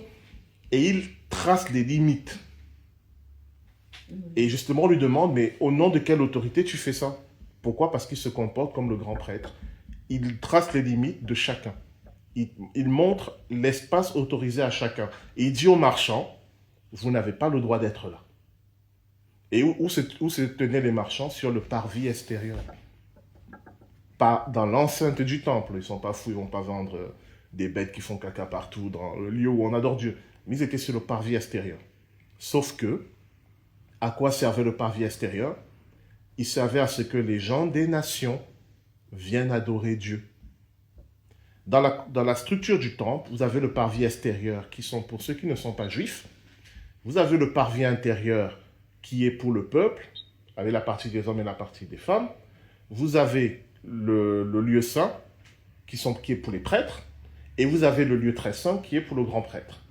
et il trace les limites. Et justement, on lui demande, mais au nom de quelle autorité tu fais ça? Pourquoi? Parce qu'il se comporte comme le grand prêtre. Il trace les limites de chacun. Il montre l'espace autorisé à chacun. Et il dit aux marchands, vous n'avez pas le droit d'être là. Et où se tenaient les marchands? Sur le parvis extérieur. Pas dans l'enceinte du temple. Ils ne sont pas fous, ils ne vont pas vendre des bêtes qui font caca partout dans le lieu où on adore Dieu. Mais ils étaient sur le parvis extérieur. Sauf que, à quoi servait le parvis extérieur? Il servait à ce que les gens des nations viennent adorer Dieu. Dans la structure du temple, vous avez le parvis extérieur, qui sont pour ceux qui ne sont pas juifs. Vous avez le parvis intérieur, qui est pour le peuple, avec la partie des hommes et la partie des femmes. Vous avez le lieu saint, qui est pour les prêtres. Et vous avez le lieu très saint, qui est pour le grand prêtre.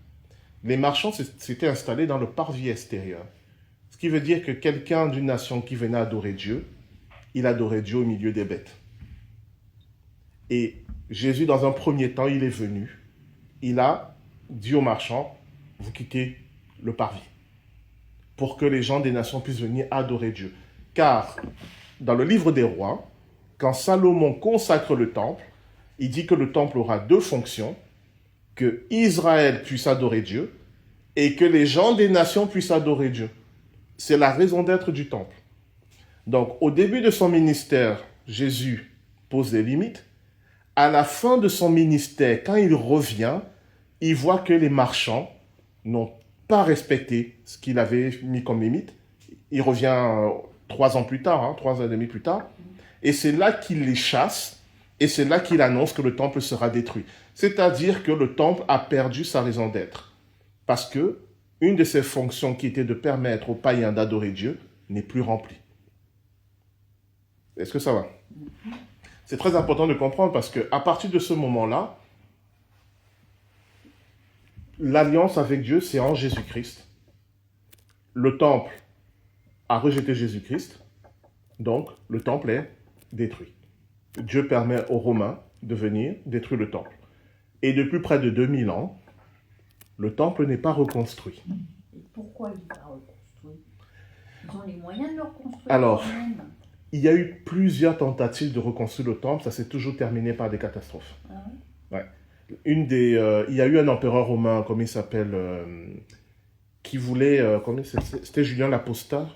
Les marchands s'étaient installés dans le parvis extérieur. Ce qui veut dire que quelqu'un d'une nation qui venait adorer Dieu, il adorait Dieu au milieu des bêtes. Et Jésus, dans un premier temps, il est venu. Il a dit aux marchands, vous quittez le parvis, pour que les gens des nations puissent venir adorer Dieu. Car, dans le livre des rois, quand Salomon consacre le temple, il dit que le temple aura 2 fonctions, que Israël puisse adorer Dieu, et que les gens des nations puissent adorer Dieu. C'est la raison d'être du temple. Donc, au début de son ministère, Jésus pose des limites. À la fin de son ministère, quand il revient, il voit que les marchands n'ont pas respecté ce qu'il avait mis comme limite. Il revient 3 ans plus tard, 3 ans et demi plus tard, et c'est là qu'il les chasse, et c'est là qu'il annonce que le temple sera détruit. C'est-à-dire que le temple a perdu sa raison d'être. Parce que une de ses fonctions qui était de permettre aux païens d'adorer Dieu n'est plus remplie. Est-ce que ça va? C'est très important de comprendre parce qu'à partir de ce moment-là, l'alliance avec Dieu, c'est en Jésus-Christ. Le temple a rejeté Jésus-Christ, donc le temple est détruit. Dieu permet aux Romains de venir détruire le temple. Et depuis près de 2000 ans, le temple n'est pas reconstruit. Et pourquoi il n'est pas reconstruit? Ils ont les moyens de le reconstruire. Alors, il y a eu plusieurs tentatives de reconstruire le temple, ça s'est toujours terminé par des catastrophes. Ah ouais. Il y a eu un empereur romain, comment il s'appelle, qui voulait, c'était Julien l'Apostat.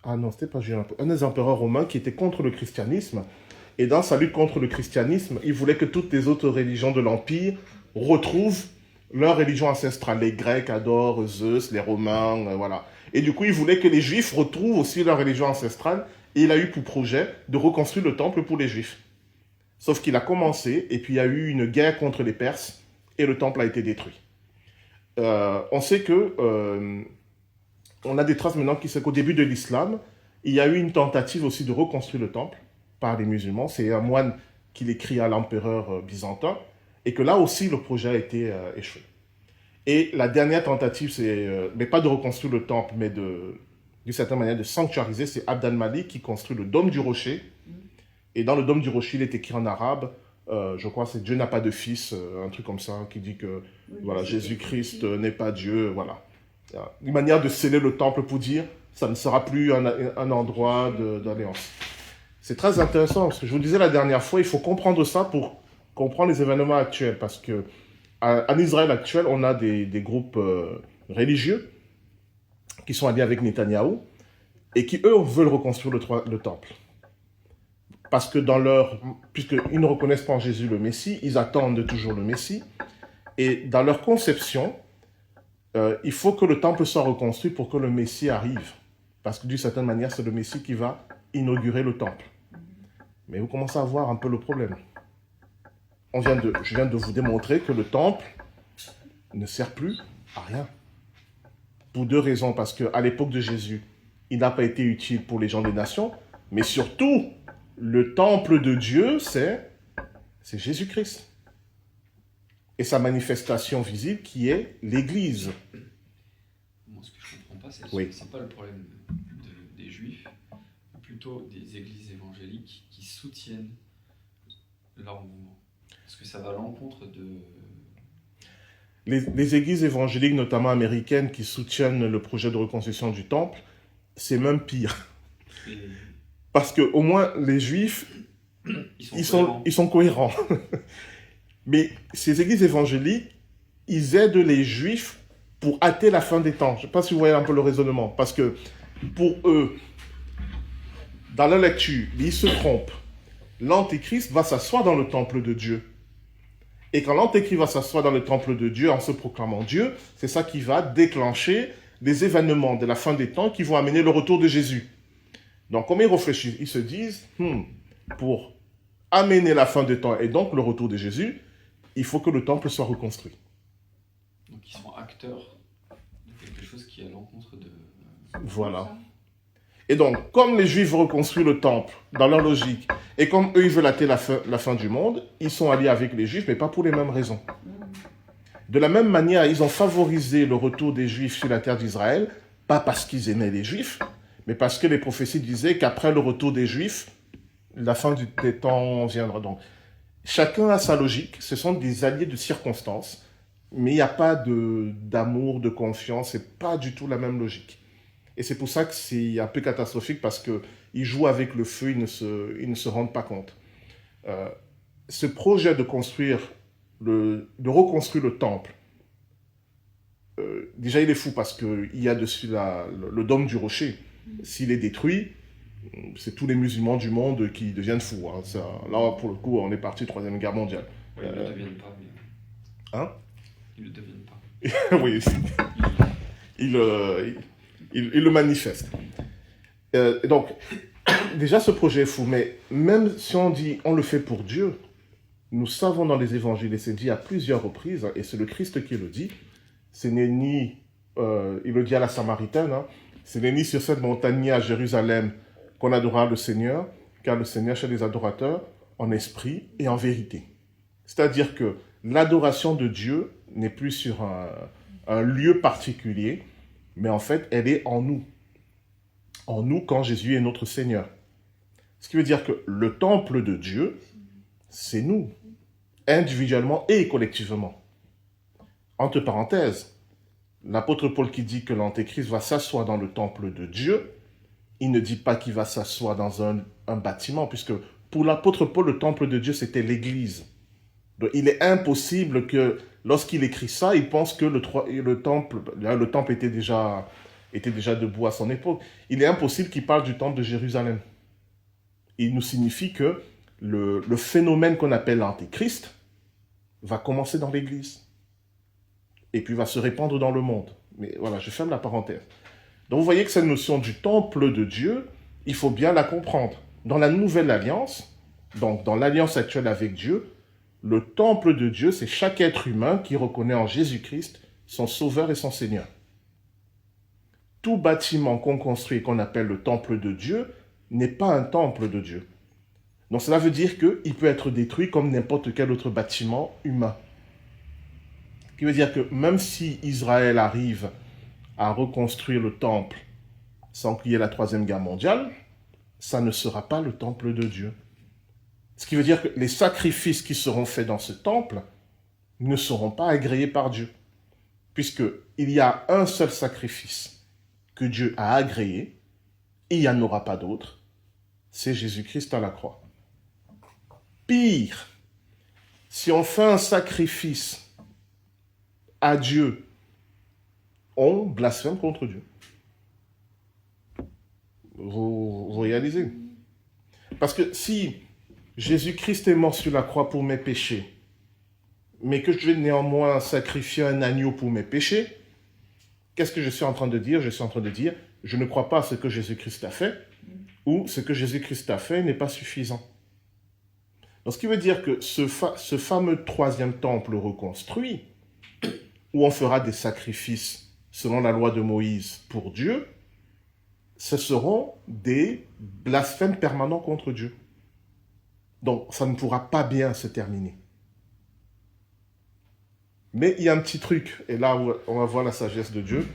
Ah non, c'était pas Julien l'Apostat. Un des empereurs romains qui était contre le christianisme. Et dans sa lutte contre le christianisme, il voulait que toutes les autres religions de l'Empire retrouvent leur religion ancestrale. Les Grecs adorent Zeus, les Romains, voilà. Et du coup, il voulait que les Juifs retrouvent aussi leur religion ancestrale. Et il a eu pour projet de reconstruire le temple pour les Juifs. Sauf qu'il a commencé, et puis il y a eu une guerre contre les Perses, et le temple a été détruit. On sait que, on a des traces maintenant qui savent qu'au début de l'islam, il y a eu une tentative aussi de reconstruire le temple par les musulmans. C'est un moine qui l'écrit à l'empereur byzantin, et que là aussi le projet a été échoué. Et la dernière tentative, mais pas de reconstruire le temple, mais d'une certaine manière de sanctuariser, c'est Abd al-Malik qui construit le dôme du rocher. Et dans le dôme du rocher, il est écrit en arabe, je crois que c'est Dieu n'a pas de fils, un truc comme ça, qui dit que voilà, Jésus-Christ n'est pas Dieu, voilà. Une manière de sceller le temple pour dire, ça ne sera plus un endroit d'alliance. C'est très intéressant, parce que je vous disais la dernière fois, il faut comprendre ça pour comprendre les événements actuels, parce que en Israël actuel, on a des groupes religieux qui sont alliés avec Netanyahou et qui, eux, veulent reconstruire le temple. Parce que puisqu'ils ne reconnaissent pas en Jésus le Messie, ils attendent toujours le Messie. Et dans leur conception, il faut que le temple soit reconstruit pour que le Messie arrive. Parce que d'une certaine manière, c'est le Messie qui va inaugurer le temple. Mais vous commencez à voir un peu le problème. Je viens de vous démontrer que le temple ne sert plus à rien. Pour deux raisons. Parce qu'à l'époque de Jésus, il n'a pas été utile pour les gens des nations. Mais surtout, le temple de Dieu, c'est Jésus-Christ. Et sa manifestation visible qui est l'Église. Moi, ce que je ne comprends pas, Oui. c'est pas le problème des Juifs, mais plutôt des églises évangéliques qui soutiennent leur mouvement. Parce que ça va à l'encontre de... Les églises évangéliques, notamment américaines, qui soutiennent le projet de reconstruction du temple, c'est même pire. Et Parce qu'au moins, les Juifs, ils sont cohérents. Mais ces églises évangéliques, ils aident les Juifs pour hâter la fin des temps. Je ne sais pas si vous voyez un peu le raisonnement. Parce que pour eux, dans la lecture, ils se trompent. L'Antéchrist va s'asseoir dans le temple de Dieu. Et quand l'Antéchrist va s'asseoir dans le temple de Dieu en se proclamant Dieu, c'est ça qui va déclencher les événements de la fin des temps qui vont amener le retour de Jésus. Donc, comme ils réfléchissent, ils se disent, pour amener la fin des temps et donc le retour de Jésus, il faut que le temple soit reconstruit. Donc ils sont acteurs de quelque chose qui est à l'encontre de... Voilà. Et donc, comme les Juifs reconstruisent le temple dans leur logique, et comme eux, ils veulent hâter la fin du monde, ils sont alliés avec les Juifs, mais pas pour les mêmes raisons. De la même manière, ils ont favorisé le retour des Juifs sur la terre d'Israël, pas parce qu'ils aimaient les Juifs, mais parce que les prophéties disaient qu'après le retour des Juifs, la fin des temps viendra. Donc, chacun a sa logique, ce sont des alliés de circonstances, mais il n'y a pas d'amour, de confiance, c'est pas du tout la même logique. Et c'est pour ça que c'est un peu catastrophique, parce qu'ils jouent avec le feu, ils ne se rendent pas compte. Ce projet de reconstruire le temple, déjà il est fou parce qu'il y a dessus le dôme du rocher. S'il est détruit, c'est tous les musulmans du monde qui deviennent fous. Hein. Là, pour le coup, on est parti 3e guerre mondiale. Ouais, ils ne le deviennent pas. Mais... Hein? Ils ne le deviennent pas. Oui, il le manifeste. Donc, déjà, ce projet est fou, mais même si on dit on le fait pour Dieu, nous savons dans les évangiles, et c'est dit à plusieurs reprises, et c'est le Christ qui le dit, ce n'est ni, il le dit à la Samaritaine, ce n'est ni sur cette montagne ni à Jérusalem qu'on adorera le Seigneur, car le Seigneur cherche les adorateurs en esprit et en vérité. C'est-à-dire que l'adoration de Dieu n'est plus sur un lieu particulier, mais en fait, elle est en nous. En nous quand Jésus est notre Seigneur. Ce qui veut dire que le temple de Dieu, c'est nous, individuellement et collectivement. Entre parenthèses, l'apôtre Paul qui dit que l'Antéchrist va s'asseoir dans le temple de Dieu, il ne dit pas qu'il va s'asseoir dans un bâtiment, puisque pour l'apôtre Paul, le temple de Dieu, c'était l'Église. Donc, il est impossible que, lorsqu'il écrit ça, il pense que le temple était déjà debout à son époque. Il est impossible qu'il parle du temple de Jérusalem. Il nous signifie que le phénomène qu'on appelle l'Antéchrist va commencer dans l'Église. Et puis va se répandre dans le monde. Mais voilà, je ferme la parenthèse. Donc vous voyez que cette notion du temple de Dieu, il faut bien la comprendre. Dans la nouvelle alliance, donc dans l'alliance actuelle avec Dieu, le temple de Dieu, c'est chaque être humain qui reconnaît en Jésus-Christ son Sauveur et son Seigneur. Tout bâtiment qu'on construit et qu'on appelle le temple de Dieu n'est pas un temple de Dieu. Donc cela veut dire qu'il peut être détruit comme n'importe quel autre bâtiment humain. qui veut dire que même si Israël arrive à reconstruire le temple sans qu'il y ait la Troisième Guerre mondiale, ça ne sera pas le temple de Dieu. Ce qui veut dire que les sacrifices qui seront faits dans ce temple ne seront pas agréés par Dieu, puisqu'il y a un seul sacrifice que Dieu a agréé, et il n'y en aura pas d'autre, c'est Jésus-Christ à la croix. Pire, si on fait un sacrifice à Dieu, on blasphème contre Dieu. Vous réalisez? Parce que si Jésus-Christ est mort sur la croix pour mes péchés, mais que je vais néanmoins sacrifier un agneau pour mes péchés, qu'est-ce que je suis en train de dire? Je suis en train de dire, je ne crois pas à ce que Jésus-Christ a fait, ou ce que Jésus-Christ a fait n'est pas suffisant. Donc, ce qui veut dire que ce fameux troisième temple reconstruit, où on fera des sacrifices selon la loi de Moïse pour Dieu, ce seront des blasphèmes permanents contre Dieu. Donc, ça ne pourra pas bien se terminer. Mais il y a un petit truc, et là, on va voir la sagesse de Dieu.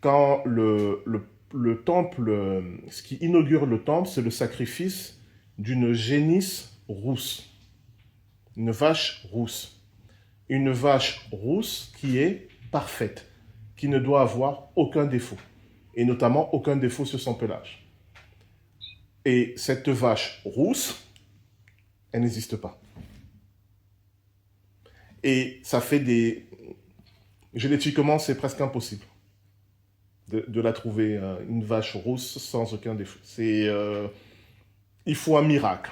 Quand le temple, ce qui inaugure le temple, c'est le sacrifice d'une génisse rousse. Une vache rousse. Une vache rousse qui est parfaite, qui ne doit avoir aucun défaut. Et notamment aucun défaut sur son pelage. Et cette vache rousse, elle n'existe pas. Et ça fait des... Génétiquement, c'est presque impossible de la trouver, une vache rousse sans aucun défaut. Il faut un miracle.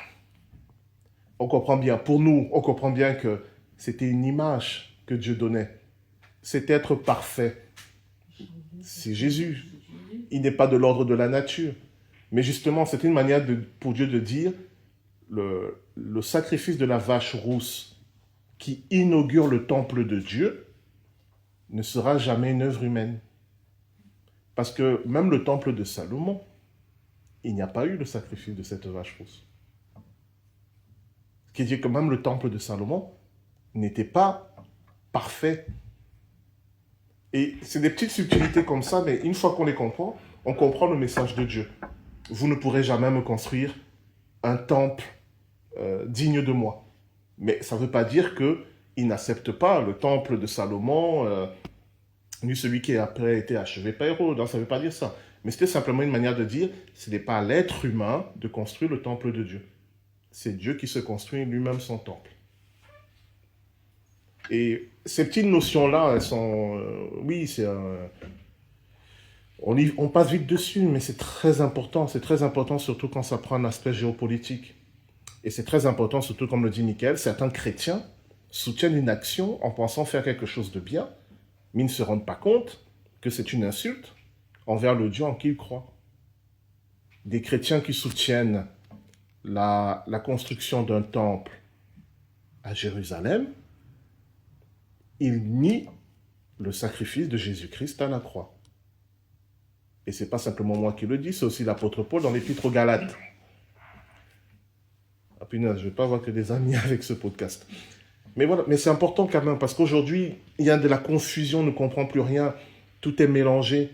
On comprend bien, pour nous, on comprend bien que c'était une image que Dieu donnait. C'est être parfait. C'est Jésus. Il n'est pas de l'ordre de la nature. Mais justement, c'est une manière pour Dieu de dire le sacrifice de la vache rousse qui inaugure le temple de Dieu ne sera jamais une œuvre humaine. Parce que même le temple de Salomon, il n'y a pas eu le sacrifice de cette vache rousse. Ce qui veut dire que même le temple de Salomon n'était pas parfait. Et c'est des petites subtilités comme ça, mais une fois qu'on les comprend, on comprend le message de Dieu. Vous ne pourrez jamais me construire un temple digne de moi. Mais ça ne veut pas dire qu'il n'accepte pas le temple de Salomon, ni celui qui après a été achevé par Hérode. Ça ne veut pas dire ça. Mais c'était simplement une manière de dire, ce n'est pas à l'être humain de construire le temple de Dieu. C'est Dieu qui se construit lui-même son temple. Et ces petites notions-là, elles sont... oui, c'est on passe vite dessus, mais c'est très important. C'est très important, surtout quand ça prend un aspect géopolitique. Et c'est très important, surtout comme le dit Michael, certains chrétiens soutiennent une action en pensant faire quelque chose de bien, mais ils ne se rendent pas compte que c'est une insulte envers le Dieu en qui ils croient. Des chrétiens qui soutiennent la construction d'un temple à Jérusalem, ils nient le sacrifice de Jésus-Christ à la croix. Et ce n'est pas simplement moi qui le dis, c'est aussi l'apôtre Paul dans l'Épître aux Galates. Ah punaise, je ne vais pas avoir que des amis avec ce podcast. Mais voilà, mais c'est important quand même, parce qu'aujourd'hui, il y a de la confusion, on ne comprend plus rien, tout est mélangé.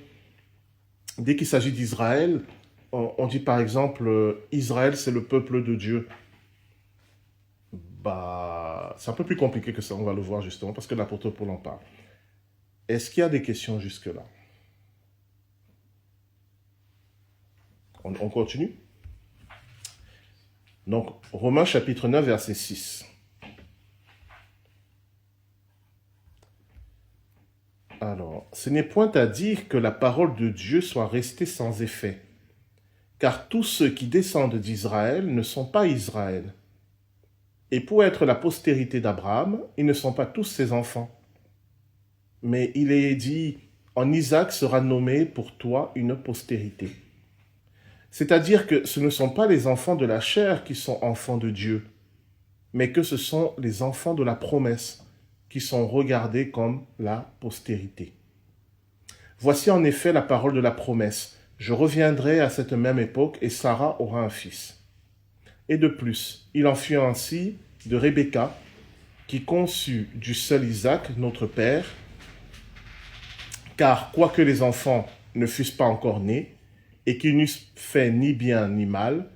Dès qu'il s'agit d'Israël, on dit par exemple, Israël c'est le peuple de Dieu. Bah, c'est un peu plus compliqué que ça, on va le voir justement, parce que l'apôtre Paul en parle. Est-ce qu'il y a des questions jusque-là? On continue? Donc, Romains chapitre 9, verset 6. Alors, ce n'est point à dire que la parole de Dieu soit restée sans effet, car tous ceux qui descendent d'Israël ne sont pas Israël. Et pour être la postérité d'Abraham, ils ne sont pas tous ses enfants. Mais il est dit, en Isaac sera nommé pour toi une postérité. C'est-à-dire que ce ne sont pas les enfants de la chair qui sont enfants de Dieu, mais que ce sont les enfants de la promesse qui sont regardés comme la postérité. Voici en effet la parole de la promesse. Je reviendrai à cette même époque et Sarah aura un fils. Et de plus, il en fut ainsi de Rebecca, qui conçut du seul Isaac, notre Père, car quoique les enfants ne fussent pas encore nés, et qu'ils n'eussent fait ni bien ni mal,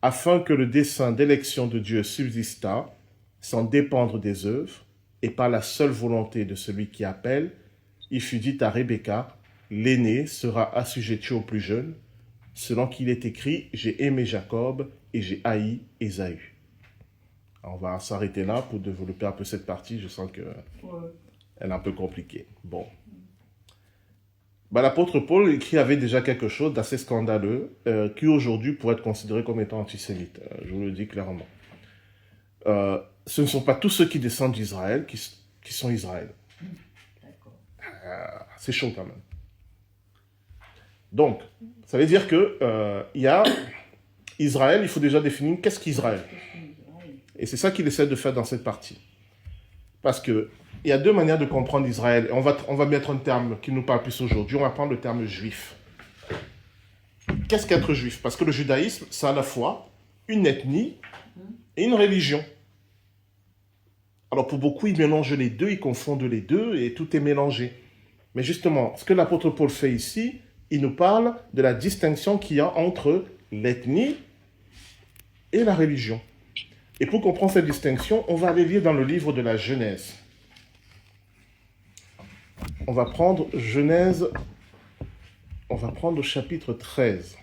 afin que le dessein d'élection de Dieu subsistât, sans dépendre des œuvres, et par la seule volonté de celui qui appelle, il fut dit à Rebecca, l'aîné sera assujetti au plus jeune, selon qu'il est écrit, j'ai aimé Jacob et j'ai haï Ésaü. On va s'arrêter là pour développer un peu cette partie, je sens qu'elle est un peu compliquée. Bon. L'apôtre Paul qui avait déjà quelque chose d'assez scandaleux, qui aujourd'hui pourrait être considéré comme étant antisémite. Je vous le dis clairement. Ce ne sont pas tous ceux qui descendent d'Israël qui sont Israël. C'est chaud quand même. Donc, ça veut dire que il y a Israël, il faut déjà définir qu'est-ce qu'Israël. Et c'est ça qu'il essaie de faire dans cette partie. Parce que il y a deux manières de comprendre Israël. On va mettre un terme qui nous parle plus aujourd'hui. On va prendre le terme juif. Qu'est-ce qu'être juif? Parce que le judaïsme, c'est à la fois une ethnie et une religion. Alors pour beaucoup, ils mélangent les deux, ils confondent les deux et tout est mélangé. Mais justement, ce que l'apôtre Paul fait ici, il nous parle de la distinction qu'il y a entre l'ethnie et la religion. Et pour comprendre cette distinction, on va aller lire dans le livre de la Genèse. On va prendre Genèse, on va prendre au chapitre 13.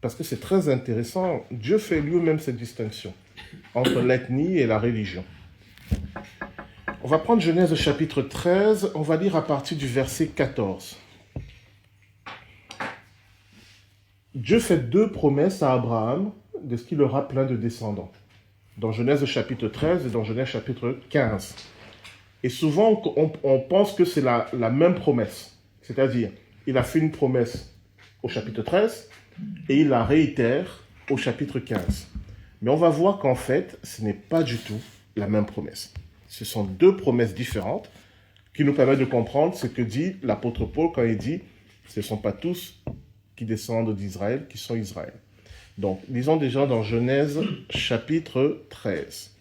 Parce que c'est très intéressant. Dieu fait lui-même cette distinction entre l'ethnie et la religion. On va prendre Genèse chapitre 13, on va lire à partir du verset 14. Dieu fait deux promesses à Abraham de ce qu'il aura plein de descendants. Dans Genèse chapitre 13 et dans Genèse chapitre 15. Et souvent, on pense que c'est la même promesse. C'est-à-dire, il a fait une promesse au chapitre 13 et il la réitère au chapitre 15. Mais on va voir qu'en fait, ce n'est pas du tout la même promesse. Ce sont deux promesses différentes qui nous permettent de comprendre ce que dit l'apôtre Paul quand il dit « ce ne sont pas tous qui descendent d'Israël qui sont Israël ». Donc, lisons déjà dans Genèse chapitre 13.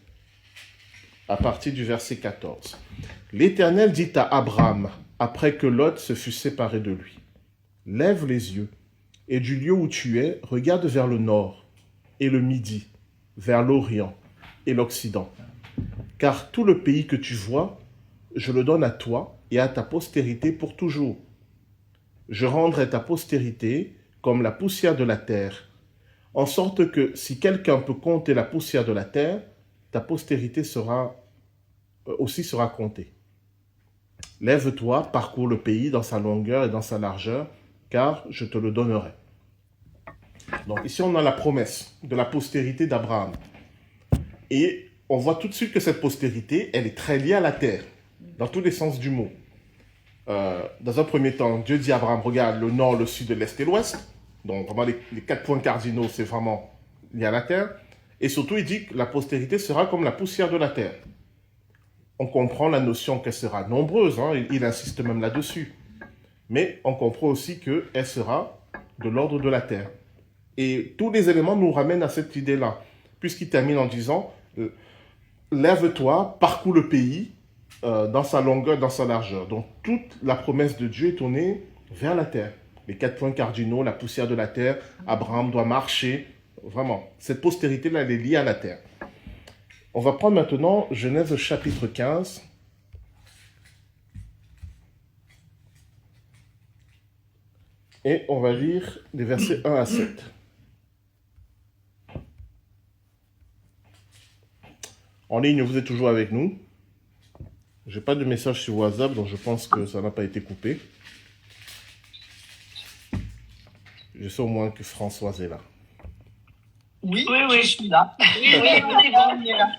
À partir du verset 14. L'Éternel dit à Abraham, après que Lot se fut séparé de lui, « Lève les yeux, et du lieu où tu es, regarde vers le nord, et le midi, vers l'Orient, et l'Occident. Car tout le pays que tu vois, je le donne à toi et à ta postérité pour toujours. Je rendrai ta postérité comme la poussière de la terre, en sorte que si quelqu'un peut compter la poussière de la terre, ta postérité sera comptée. Lève-toi, parcours le pays dans sa longueur et dans sa largeur, car je te le donnerai. » Donc ici, on a la promesse de la postérité d'Abraham. Et on voit tout de suite que cette postérité, elle est très liée à la terre, dans tous les sens du mot. Dans un premier temps, Dieu dit à Abraham, regarde le nord, le sud, l'est et l'ouest. Donc vraiment, les 4 points cardinaux, c'est vraiment lié à la terre. Et surtout, il dit que la postérité sera comme la poussière de la terre. On comprend la notion qu'elle sera nombreuse, hein, il insiste même là-dessus. Mais on comprend aussi qu'elle sera de l'ordre de la terre. Et tous les éléments nous ramènent à cette idée-là, puisqu'il termine en disant « Lève-toi, parcours le pays dans sa longueur, dans sa largeur. » Donc toute la promesse de Dieu est tournée vers la terre. Les 4 points cardinaux, la poussière de la terre, Abraham doit marcher. Vraiment, cette postérité-là, elle est liée à la terre. On va prendre maintenant Genèse chapitre 15. Et on va lire les versets 1 à 7. En ligne, vous êtes toujours avec nous. Je n'ai pas de message sur WhatsApp, donc je pense que ça n'a pas été coupé. Je sais au moins que Françoise est là. Oui, Oui, je suis là. Oui, on est bon, on est là.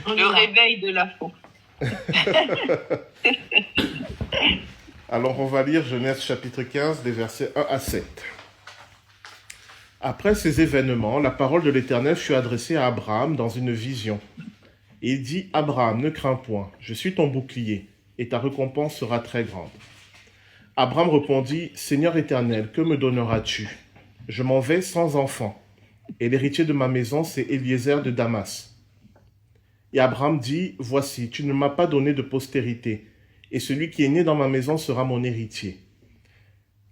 Le réveil de la foi. Alors, on va lire Genèse chapitre 15, des versets 1 à 7. Après ces événements, la parole de l'Éternel fut adressée à Abraham dans une vision. Il dit, « Abraham, ne crains point, je suis ton bouclier, et ta récompense sera très grande. » Abraham répondit, « Seigneur Éternel, que me donneras-tu? Je m'en vais sans enfant, et l'héritier de ma maison, c'est Eliezer de Damas. » Et Abraham dit, voici, tu ne m'as pas donné de postérité, et celui qui est né dans ma maison sera mon héritier.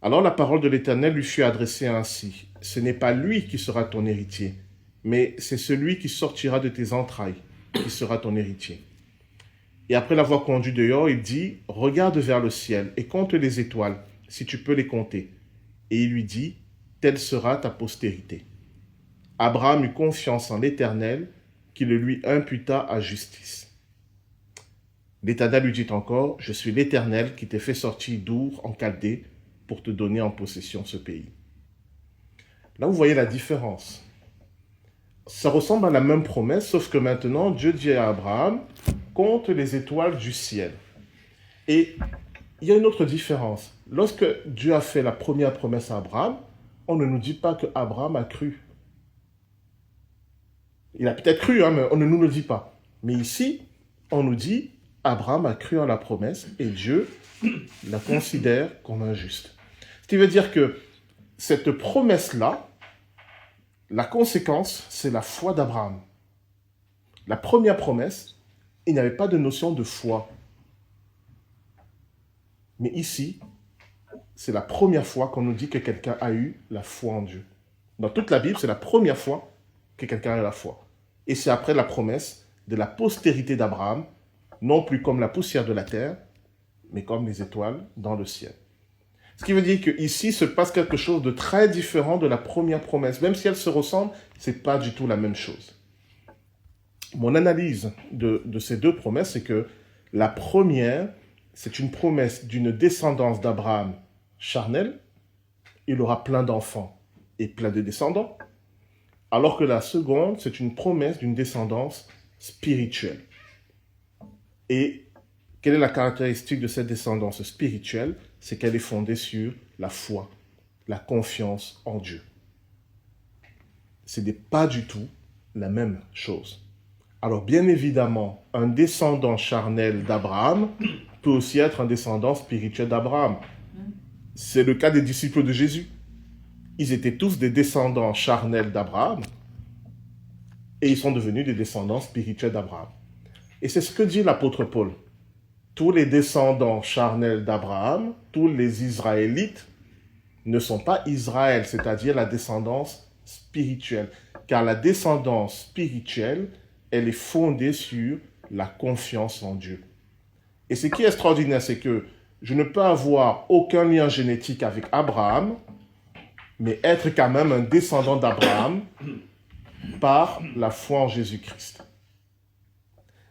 Alors la parole de l'Éternel lui fut adressée ainsi, ce n'est pas lui qui sera ton héritier, mais c'est celui qui sortira de tes entrailles qui sera ton héritier. Et après l'avoir conduit dehors, il dit, regarde vers le ciel et compte les étoiles, si tu peux les compter. Et il lui dit, telle sera ta postérité. Abraham eut confiance en l'Éternel, qui le lui imputa à justice. L'Éternel lui dit encore, je suis l'Éternel qui t'ai fait sortir d'Our en Chaldée pour te donner en possession ce pays. Là, vous voyez la différence. Ça ressemble à la même promesse, sauf que maintenant, Dieu dit à Abraham, compte les étoiles du ciel. Et il y a une autre différence. Lorsque Dieu a fait la première promesse à Abraham, on ne nous dit pas que Abraham a cru. Il a peut-être cru, mais on ne nous le dit pas. Mais ici, on nous dit, Abraham a cru en la promesse et Dieu la considère comme injuste. Ce qui veut dire que cette promesse-là, la conséquence, c'est la foi d'Abraham. La première promesse, il n'y avait pas de notion de foi. Mais ici, c'est la première fois qu'on nous dit que quelqu'un a eu la foi en Dieu. Dans toute la Bible, c'est la première fois que quelqu'un a la foi. Et c'est après la promesse de la postérité d'Abraham, non plus comme la poussière de la terre, mais comme les étoiles dans le ciel. Ce qui veut dire qu'ici se passe quelque chose de très différent de la première promesse. Même si elles se ressemblent, ce n'est pas du tout la même chose. Mon analyse de ces deux promesses, c'est que la première, c'est une promesse d'une descendance d'Abraham charnelle. Il aura plein d'enfants et plein de descendants. Alors que la seconde, c'est une promesse d'une descendance spirituelle. Et quelle est la caractéristique de cette descendance spirituelle? C'est qu'elle est fondée sur la foi, la confiance en Dieu. Ce n'est pas du tout la même chose. Alors bien évidemment, un descendant charnel d'Abraham peut aussi être un descendant spirituel d'Abraham. C'est le cas des disciples de Jésus. Ils étaient tous des descendants charnels d'Abraham et ils sont devenus des descendants spirituels d'Abraham. Et c'est ce que dit l'apôtre Paul. Tous les descendants charnels d'Abraham, tous les Israélites, ne sont pas Israël, c'est-à-dire la descendance spirituelle. Car la descendance spirituelle, elle est fondée sur la confiance en Dieu. Et ce qui est extraordinaire, c'est que je ne peux avoir aucun lien génétique avec Abraham, mais être quand même un descendant d'Abraham par la foi en Jésus-Christ.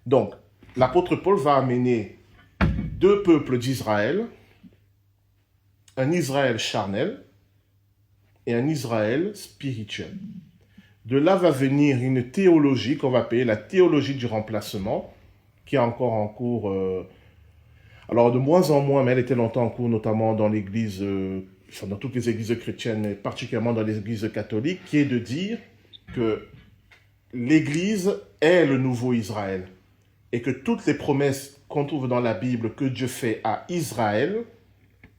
Donc, l'apôtre Paul va amener deux peuples d'Israël, un Israël charnel et un Israël spirituel. De là va venir une théologie qu'on va appeler la théologie du remplacement, qui est encore en cours, alors de moins en moins, mais elle était longtemps en cours, notamment dans l'Église, dans toutes les églises chrétiennes, et particulièrement dans les églises catholiques, qui est de dire que l'Église est le nouveau Israël, et que toutes les promesses qu'on trouve dans la Bible que Dieu fait à Israël,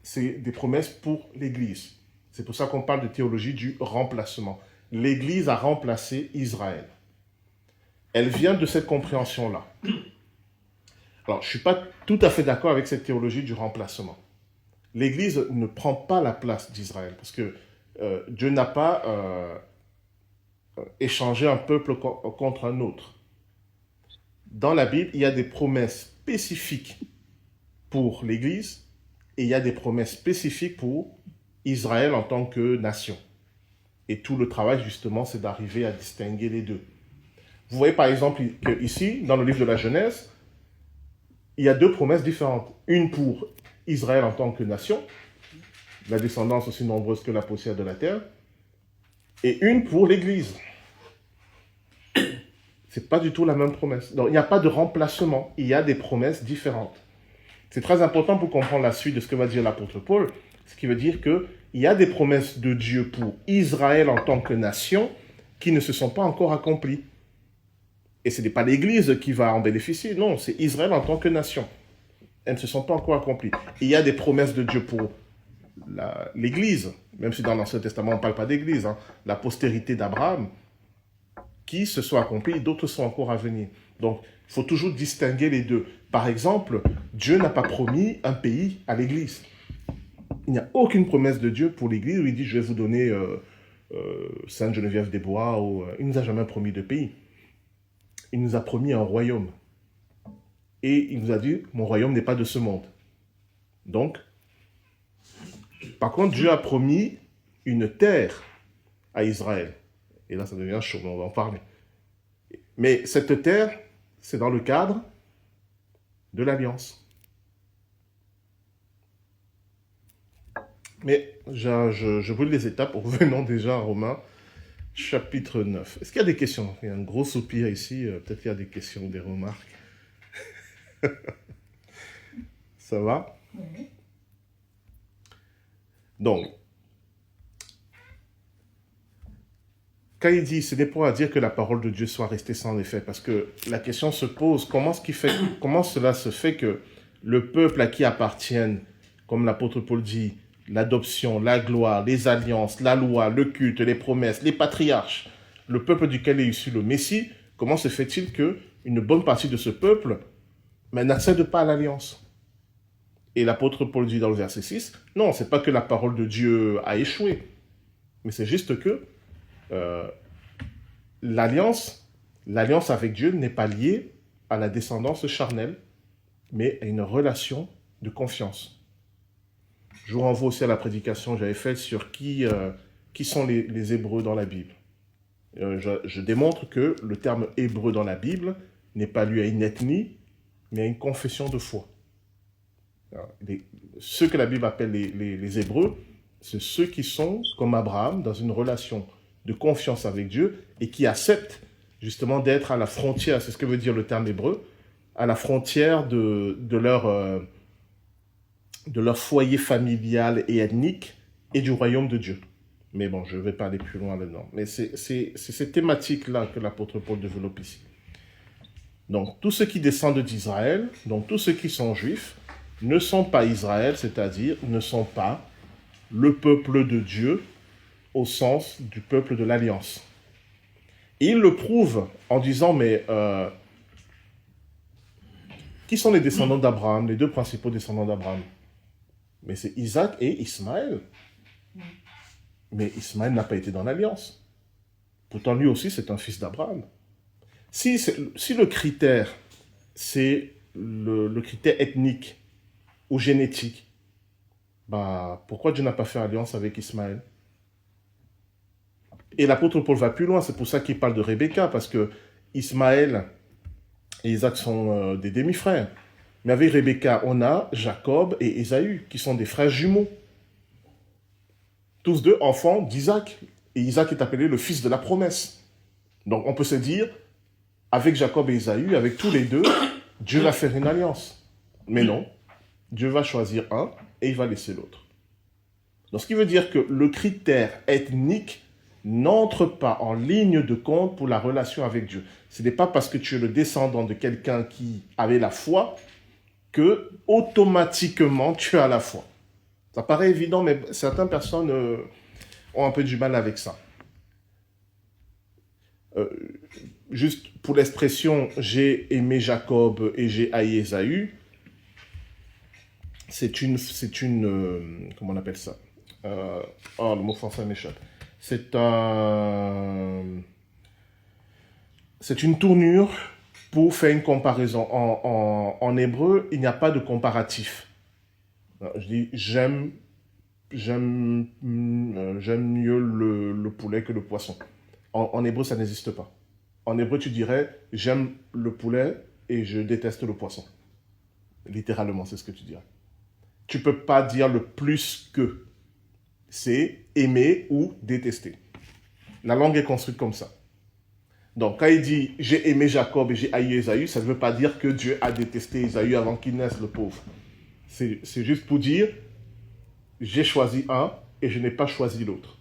c'est des promesses pour l'Église. C'est pour ça qu'on parle de théologie du remplacement. L'Église a remplacé Israël. Elle vient de cette compréhension-là. Alors, je ne suis pas tout à fait d'accord avec cette théologie du remplacement. L'Église ne prend pas la place d'Israël, parce que Dieu n'a pas échangé un peuple contre un autre. Dans la Bible, il y a des promesses spécifiques pour l'Église, et il y a des promesses spécifiques pour Israël en tant que nation. Et tout le travail, justement, c'est d'arriver à distinguer les deux. Vous voyez, par exemple, qu'ici, dans le livre de la Genèse, il y a deux promesses différentes. Une pour Israël en tant que nation, la descendance aussi nombreuse que la poussière de la terre, et une pour l'Église. Ce n'est pas du tout la même promesse. Donc, il n'y a pas de remplacement, il y a des promesses différentes. C'est très important pour comprendre la suite de ce que va dire l'apôtre Paul, ce qui veut dire qu'il y a des promesses de Dieu pour Israël en tant que nation qui ne se sont pas encore accomplies. Et ce n'est pas l'Église qui va en bénéficier, non, c'est Israël en tant que nation. Elles ne se sont pas encore accomplies. Et il y a des promesses de Dieu pour l'Église, même si dans l'Ancien Testament on ne parle pas d'Église, la postérité d'Abraham, qui se sont accomplis et d'autres sont encore à venir. Donc, il faut toujours distinguer les deux. Par exemple, Dieu n'a pas promis un pays à l'Église. Il n'y a aucune promesse de Dieu pour l'Église où il dit « je vais vous donner Sainte-Geneviève-des-Bois » ou il ne nous a jamais promis de pays. Il nous a promis un royaume. Et il nous a dit « mon royaume n'est pas de ce monde ». Donc, par contre, Dieu a promis une terre à Israël. Et là, ça devient chaud, on va en parler. Mais cette terre, c'est dans le cadre de l'Alliance. Mais je brûle les étapes, revenons déjà à Romains, chapitre 9. Est-ce qu'il y a des questions? Il y a un gros soupir ici, peut-être qu'il y a des questions ou des remarques. Ça va? Oui. Donc, quand il dit, ce n'est pas à dire que la parole de Dieu soit restée sans effet, parce que la question se pose, comment cela se fait que le peuple à qui appartiennent, comme l'apôtre Paul dit, l'adoption, la gloire, les alliances, la loi, le culte, les promesses, les patriarches, le peuple duquel est issu le Messie, comment se fait-il qu'une bonne partie de ce peuple n'accède pas à l'alliance? Et l'apôtre Paul dit dans le verset 6, non, c'est pas que la parole de Dieu a échoué, mais c'est juste que l'alliance avec Dieu n'est pas liée à la descendance charnelle, mais à une relation de confiance. Je vous renvoie aussi à la prédication que j'avais faite sur qui sont les Hébreux dans la Bible. Je démontre que le terme hébreu dans la Bible n'est pas lié à une ethnie, mais à une confession de foi. Alors, ceux que la Bible appelle les Hébreux, c'est ceux qui sont, comme Abraham, dans une relation de confiance avec Dieu et qui acceptent justement d'être à la frontière, c'est ce que veut dire le terme hébreu, à la frontière de leur foyer familial et ethnique et du royaume de Dieu. Mais bon, je ne vais pas aller plus loin là-dedans. Mais c'est cette thématique-là que l'apôtre Paul développe ici. Donc, tous ceux qui descendent d'Israël, donc tous ceux qui sont juifs, ne sont pas Israël, c'est-à-dire ne sont pas le peuple de Dieu au sens du peuple de l'Alliance. Et il le prouve en disant, mais qui sont les descendants d'Abraham, les deux principaux descendants d'Abraham? Mais c'est Isaac et Ismaël. Mais Ismaël n'a pas été dans l'Alliance. Pourtant, lui aussi, c'est un fils d'Abraham. Si le critère, c'est le critère ethnique ou génétique, bah, pourquoi Dieu n'a pas fait alliance avec Ismaël? Et l'apôtre Paul va plus loin, c'est pour ça qu'il parle de Rebecca, parce que Ismaël et Isaac sont des demi-frères. Mais avec Rebecca, on a Jacob et Ésaü, qui sont des frères jumeaux. Tous deux enfants d'Isaac. Et Isaac est appelé le fils de la promesse. Donc on peut se dire, avec Jacob et Ésaü, avec tous les deux, Dieu va faire une alliance. Mais non, Dieu va choisir un et il va laisser l'autre. Donc ce qui veut dire que le critère ethnique n'entre pas en ligne de compte pour la relation avec Dieu. Ce n'est pas parce que tu es le descendant de quelqu'un qui avait la foi que automatiquement tu as la foi. Ça paraît évident, mais certaines personnes ont un peu du mal avec ça. Juste pour l'expression « j'ai aimé Jacob et j'ai haï Ésaü », c'est une comment on appelle ça? Le mot français m'échappe. C'est une tournure pour faire une comparaison. En hébreu, il n'y a pas de comparatif. Je dis j'aime mieux le poulet que le poisson. En hébreu, ça n'existe pas. En hébreu, tu dirais j'aime le poulet et je déteste le poisson. Littéralement, c'est ce que tu dirais. Tu peux pas dire le plus que. C'est aimer ou détester. La langue est construite comme ça. Donc, quand il dit « j'ai aimé Jacob et j'ai haï Ésaü », ça ne veut pas dire que Dieu a détesté Ésaü avant qu'il naisse, le pauvre. C'est juste pour dire « j'ai choisi un et je n'ai pas choisi l'autre ».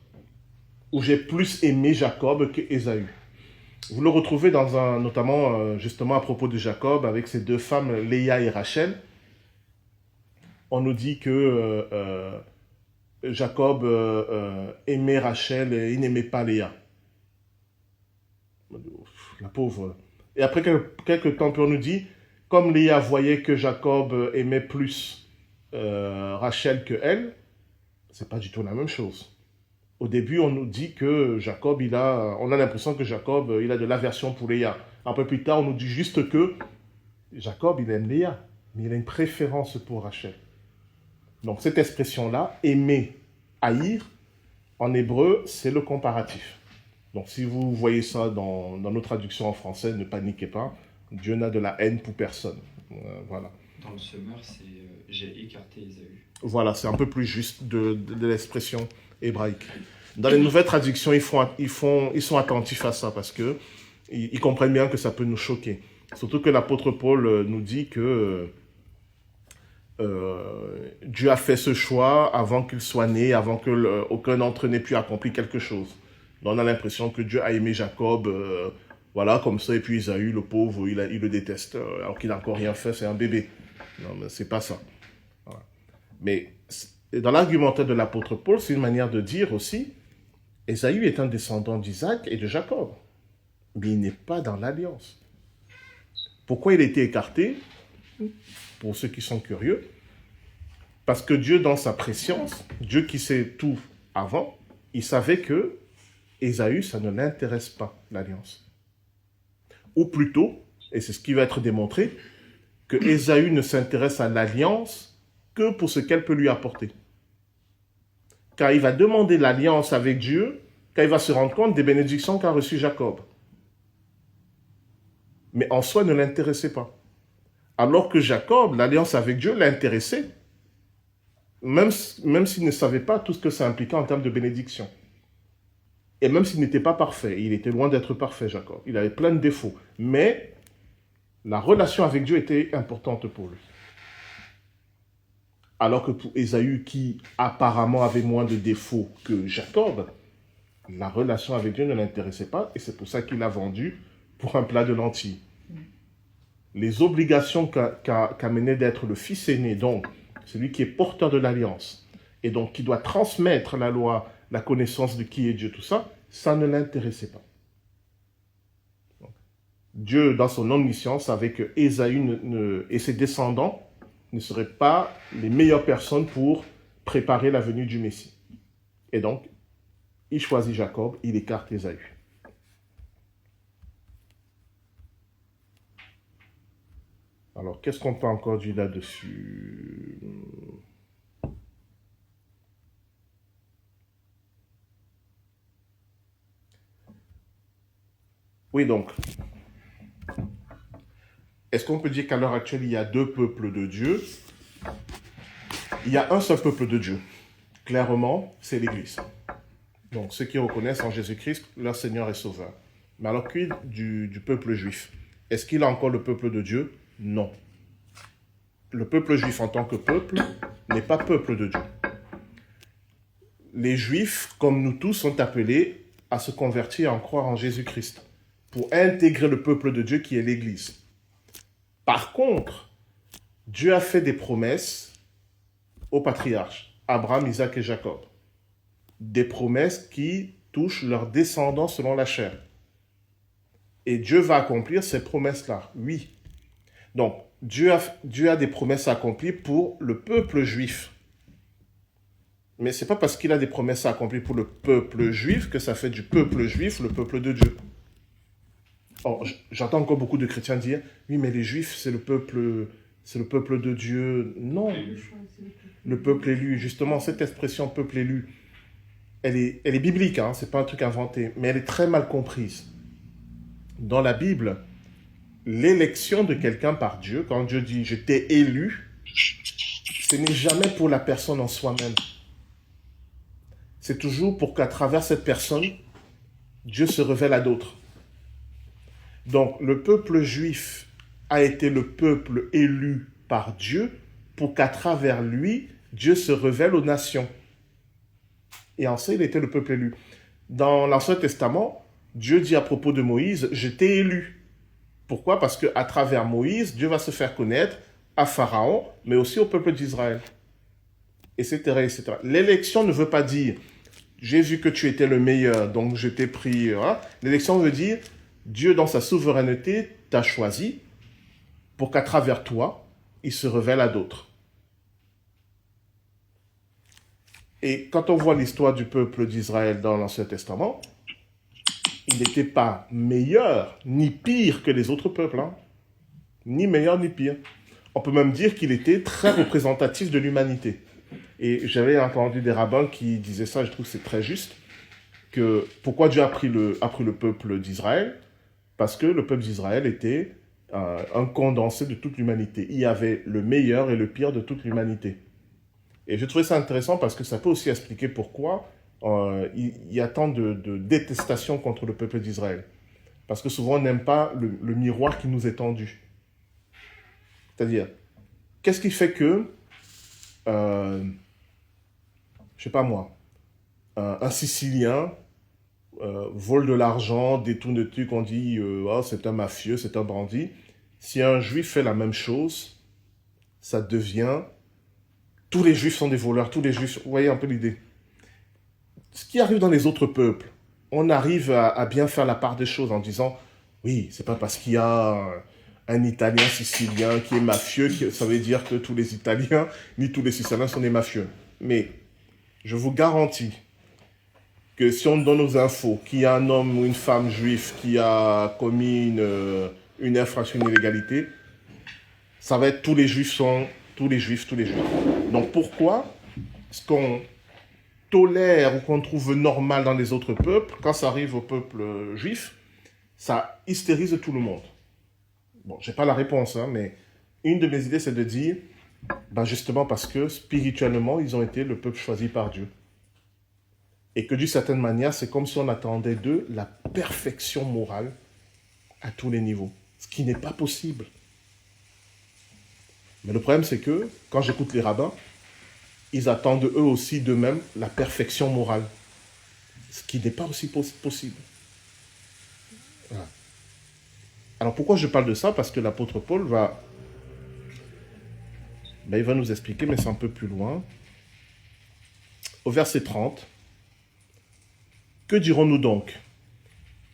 Ou « j'ai plus aimé Jacob que Ésaü ». Vous le retrouvez notamment justement à propos de Jacob, avec ses deux femmes, Léa et Rachel. On nous dit que Jacob aimait Rachel et il n'aimait pas Léa. la pauvre. Et après quelques temps, puis on nous dit, comme Léa voyait que Jacob aimait plus Rachel que elle, c'est pas du tout la même chose. Au début, on nous dit que Jacob, on a l'impression que Jacob, il a de l'aversion pour Léa. Un peu plus tard, on nous dit juste que Jacob, il aime Léa, mais il a une préférence pour Rachel. Donc cette expression-là, aimer, haïr, en hébreu, c'est le comparatif. Donc si vous voyez ça dans nos traductions en français, ne paniquez pas. Dieu n'a de la haine pour personne. Voilà. Dans le Semeur, c'est j'ai écarté Ésaü. Voilà, c'est un peu plus juste de l'expression hébraïque. Dans les nouvelles traductions, ils sont attentifs à ça parce que ils comprennent bien que ça peut nous choquer. Surtout que l'apôtre Paul nous dit que Dieu a fait ce choix avant qu'il soit né, avant qu'aucun d'entre eux n'ait pu accomplir quelque chose. Donc on a l'impression que Dieu a aimé Jacob, voilà, comme ça, et puis Ésaü, le pauvre, il le déteste, alors qu'il n'a encore rien fait, c'est un bébé. Non, mais c'est pas ça. Voilà. Mais dans l'argumentaire de l'apôtre Paul, c'est une manière de dire aussi, Ésaü est un descendant d'Isaac et de Jacob, mais il n'est pas dans l'alliance. Pourquoi il a été écarté? Pour ceux qui sont curieux, parce que Dieu, dans sa préscience, Dieu qui sait tout avant, il savait que Ésaü, ça ne l'intéresse pas, l'alliance. Ou plutôt, et c'est ce qui va être démontré, que Ésaü ne s'intéresse à l'alliance que pour ce qu'elle peut lui apporter. Car il va demander l'alliance avec Dieu, car il va se rendre compte des bénédictions qu'a reçues Jacob. Mais en soi, ne l'intéressait pas. Alors que Jacob, l'alliance avec Dieu l'intéressait, même s'il ne savait pas tout ce que ça impliquait en termes de bénédiction. Et même s'il n'était pas parfait, il était loin d'être parfait, Jacob. Il avait plein de défauts. Mais la relation avec Dieu était importante pour lui. Alors que pour Ésaü, qui apparemment avait moins de défauts que Jacob, la relation avec Dieu ne l'intéressait pas, et c'est pour ça qu'il l'a vendu pour un plat de lentilles. Les obligations qu'amenait d'être le fils aîné, donc celui qui est porteur de l'alliance, et donc qui doit transmettre la loi, la connaissance de qui est Dieu, tout ça, ça ne l'intéressait pas. Donc, Dieu, dans son omniscience, savait que Ésaü et ses descendants ne seraient pas les meilleures personnes pour préparer la venue du Messie. Et donc, il choisit Jacob, il écarte Ésaü. Alors, qu'est-ce qu'on peut encore dire là-dessus? Oui, donc, est-ce qu'on peut dire qu'à l'heure actuelle, il y a deux peuples de Dieu? Il y a un seul peuple de Dieu. Clairement, c'est l'Église. Donc, ceux qui reconnaissent en Jésus-Christ leur Seigneur et Sauveur. Mais alors, quid du peuple juif? Est-ce qu'il a encore le peuple de Dieu? Non. Le peuple juif en tant que peuple n'est pas peuple de Dieu. Les Juifs, comme nous tous, sont appelés à se convertir et à en croire en Jésus-Christ pour intégrer le peuple de Dieu qui est l'Église. Par contre, Dieu a fait des promesses aux patriarches, Abraham, Isaac et Jacob. Des promesses qui touchent leurs descendants selon la chair. Et Dieu va accomplir ces promesses-là, oui. Donc, Dieu a des promesses à accomplir pour le peuple juif. Mais ce n'est pas parce qu'il a des promesses à accomplir pour le peuple juif que ça fait du peuple juif le peuple de Dieu. Or, j'entends encore beaucoup de chrétiens dire « Oui, mais les juifs, c'est le peuple de Dieu. » Non, le peuple élu. Justement, cette expression « peuple élu », elle est biblique, hein, ce n'est pas un truc inventé, mais elle est très mal comprise. Dans la Bible, l'élection de quelqu'un par Dieu, quand Dieu dit « je t'ai élu », ce n'est jamais pour la personne en soi-même. C'est toujours pour qu'à travers cette personne, Dieu se révèle à d'autres. Donc, le peuple juif a été le peuple élu par Dieu pour qu'à travers lui, Dieu se révèle aux nations. Et en ça, il était le peuple élu. Dans l'Ancien Testament, Dieu dit à propos de Moïse « je t'ai élu ». Pourquoi? Parce qu'à travers Moïse, Dieu va se faire connaître à Pharaon, mais aussi au peuple d'Israël, etc., etc. L'élection ne veut pas dire « j'ai vu que tu étais le meilleur, donc je t'ai pris ». Hein? L'élection veut dire Dieu, dans sa souveraineté, t'a choisi pour qu'à travers toi, il se révèle à d'autres. Et quand on voit l'histoire du peuple d'Israël dans l'Ancien Testament, il n'était pas meilleur ni pire que les autres peuples, hein. Ni meilleur ni pire. On peut même dire qu'il était très représentatif de l'humanité. Et j'avais entendu des rabbins qui disaient ça, et je trouve que c'est très juste, que pourquoi Dieu a pris le peuple d'Israël? Parce que le peuple d'Israël était un condensé de toute l'humanité. Il y avait le meilleur et le pire de toute l'humanité. Et je trouvais ça intéressant parce que ça peut aussi expliquer pourquoi il y a tant de détestation contre le peuple d'Israël. Parce que souvent on n'aime pas le miroir qui nous est tendu. C'est-à-dire, qu'est-ce qui fait que, je sais pas moi, un Sicilien vole de l'argent, détourne de trucs, on dit oh, c'est un mafieux, c'est un bandit. Si un juif fait la même chose, ça devient tous les juifs sont des voleurs, tous les juifs, vous voyez un peu l'idée. Ce qui arrive dans les autres peuples, on arrive à bien faire la part des choses en disant oui, c'est pas parce qu'il y a un Italien sicilien qui est mafieux que ça veut dire que tous les Italiens ni tous les Siciliens sont des mafieux. Mais je vous garantis que si on donne aux infos qu'il y a un homme ou une femme juif qui a commis une infraction, une illégalité, ça va être tous les juifs sont tous les juifs. Donc pourquoi ce qu'on tolère ou qu'on trouve normal dans les autres peuples, quand ça arrive au peuple juif, ça hystérise tout le monde? Bon, j'ai pas la réponse, hein, mais une de mes idées, c'est de dire, ben justement parce que spirituellement, ils ont été le peuple choisi par Dieu. Et que d'une certaine manière, c'est comme si on attendait d'eux la perfection morale à tous les niveaux. Ce qui n'est pas possible. Mais le problème, c'est que, quand j'écoute les rabbins, ils attendent eux aussi d'eux-mêmes la perfection morale. Ce qui n'est pas aussi possible. Voilà. Alors pourquoi je parle de ça? Parce que l'apôtre Paul il va nous expliquer, mais c'est un peu plus loin. Au verset 30, que dirons-nous donc?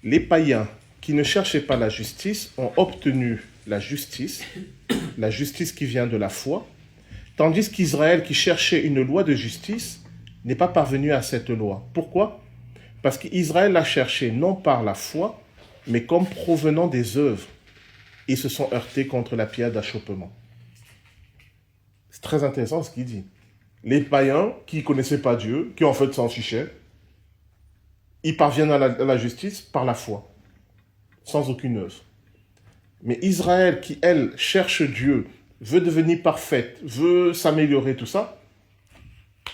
Les païens qui ne cherchaient pas la justice ont obtenu la justice qui vient de la foi, tandis qu'Israël qui cherchait une loi de justice n'est pas parvenu à cette loi. Pourquoi? Parce qu'Israël l'a cherché non par la foi, mais comme provenant des œuvres. Ils se sont heurtés contre la pierre d'achoppement. C'est très intéressant ce qu'il dit. Les païens qui ne connaissaient pas Dieu, qui en fait s'en fichaient, ils parviennent à la justice par la foi, sans aucune œuvre. Mais Israël qui, elle, cherche Dieu, veut devenir parfaite, veut s'améliorer, tout ça,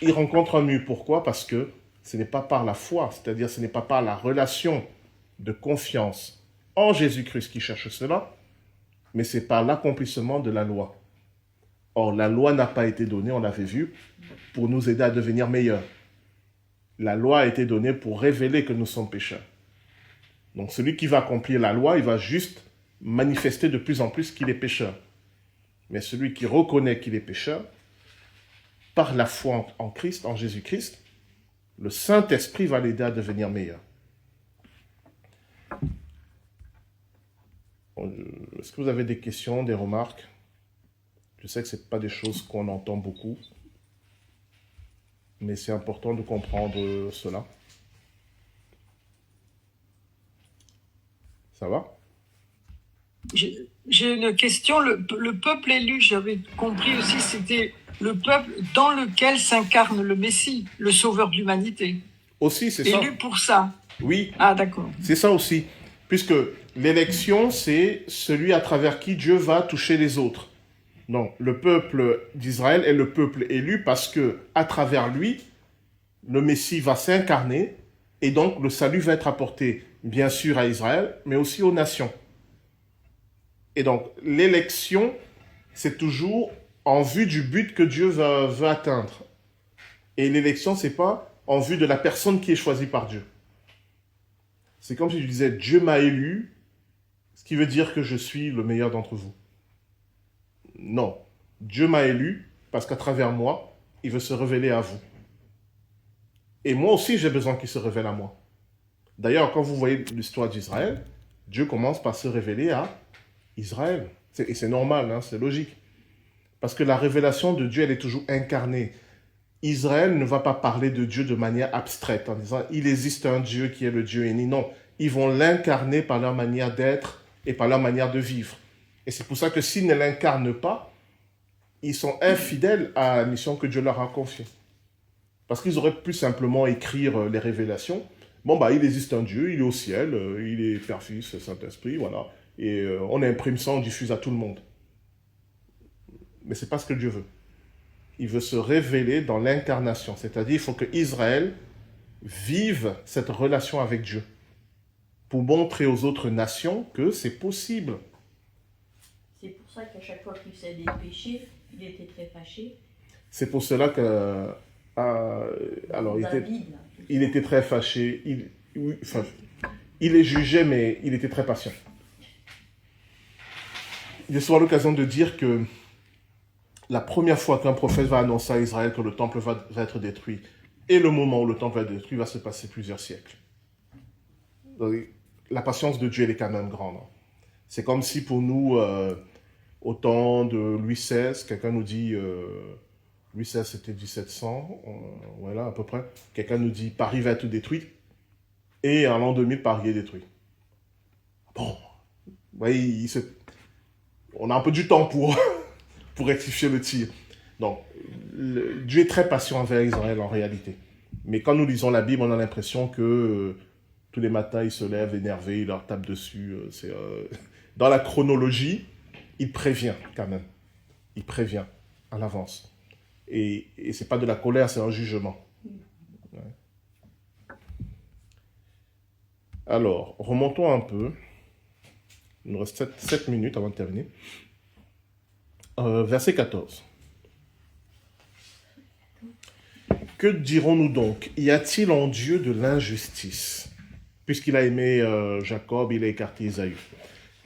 il rencontre un mur. Pourquoi? Parce que ce n'est pas par la foi, c'est-à-dire ce n'est pas par la relation de confiance en Jésus-Christ qui cherche cela, mais c'est par l'accomplissement de la loi. Or, la loi n'a pas été donnée, on l'avait vu, pour nous aider à devenir meilleurs. La loi a été donnée pour révéler que nous sommes pécheurs. Donc, celui qui va accomplir la loi, il va juste manifester de plus en plus qu'il est pécheur. Mais celui qui reconnaît qu'il est pécheur, par la foi en Christ, en Jésus-Christ, le Saint-Esprit va l'aider à devenir meilleur. Est-ce que vous avez des questions, des remarques? Je sais que ce n'est pas des choses qu'on entend beaucoup, mais c'est important de comprendre cela. Ça va? J'ai une question. Le peuple élu, j'avais compris aussi, c'était le peuple dans lequel s'incarne le Messie, le sauveur de l'humanité. Aussi, c'est ça. Élu pour ça. Oui. Ah, d'accord. C'est ça aussi. Puisque l'élection, c'est celui à travers qui Dieu va toucher les autres. Donc, le peuple d'Israël est le peuple élu parce que, à travers lui, le Messie va s'incarner et donc le salut va être apporté, bien sûr, à Israël, mais aussi aux nations. Et donc, l'élection, c'est toujours en vue du but que Dieu veut atteindre. Et l'élection, c'est pas en vue de la personne qui est choisie par Dieu. C'est comme si je disais, Dieu m'a élu, ce qui veut dire que je suis le meilleur d'entre vous. Non. Dieu m'a élu parce qu'à travers moi, il veut se révéler à vous. Et moi aussi, j'ai besoin qu'il se révèle à moi. D'ailleurs, quand vous voyez l'histoire d'Israël, Dieu commence par se révéler à Israël. Et c'est normal, hein, c'est logique. Parce que la révélation de Dieu, elle est toujours incarnée. Israël ne va pas parler de Dieu de manière abstraite en disant il existe un Dieu qui est le Dieu uni. Non, ils vont l'incarner par leur manière d'être et par leur manière de vivre. Et c'est pour ça que s'ils ne l'incarnent pas, ils sont infidèles à la mission que Dieu leur a confiée. Parce qu'ils auraient pu simplement écrire les révélations. Bon, bah, il existe un Dieu, il est au ciel, il est Père, Fils, Saint-Esprit, voilà. Et on imprime ça, on diffuse à tout le monde. Mais ce n'est pas ce que Dieu veut. Il veut se révéler dans l'incarnation. C'est-à-dire, il faut que Israël vive cette relation avec Dieu pour montrer aux autres nations que c'est possible. C'est pour ça qu'à chaque fois qu'il faisait des péchés, il était très fâché. C'est pour cela que... alors, David, il était très fâché. Il les jugeait, mais il était très patient. J'ai souvent l'occasion de dire que la première fois qu'un prophète va annoncer à Israël que le temple va être détruit et le moment où le temple va être détruit va se passer plusieurs siècles. Donc, la patience de Dieu, elle est quand même grande. C'est comme si pour nous, au temps de Louis XVI, quelqu'un nous dit, Louis XVI c'était 1700, voilà à peu près, quelqu'un nous dit Paris va être détruit et en l'an 2000, Paris est détruit. Bon, vous voyez, on a un peu du temps pour rectifier le tir. Donc, Dieu est très patient envers Israël en réalité. Mais quand nous lisons la Bible, on a l'impression que tous les matins, il se lève énervé, il leur tape dessus. Dans la chronologie, il prévient quand même. Il prévient à l'avance. Et ce n'est pas de la colère, c'est un jugement. Ouais. Alors, remontons un peu. Il nous reste 7 minutes avant de terminer. Verset 14. Que dirons-nous donc? Y a-t-il en Dieu de l'injustice? Puisqu'il a aimé Jacob, il a écarté Ésaü.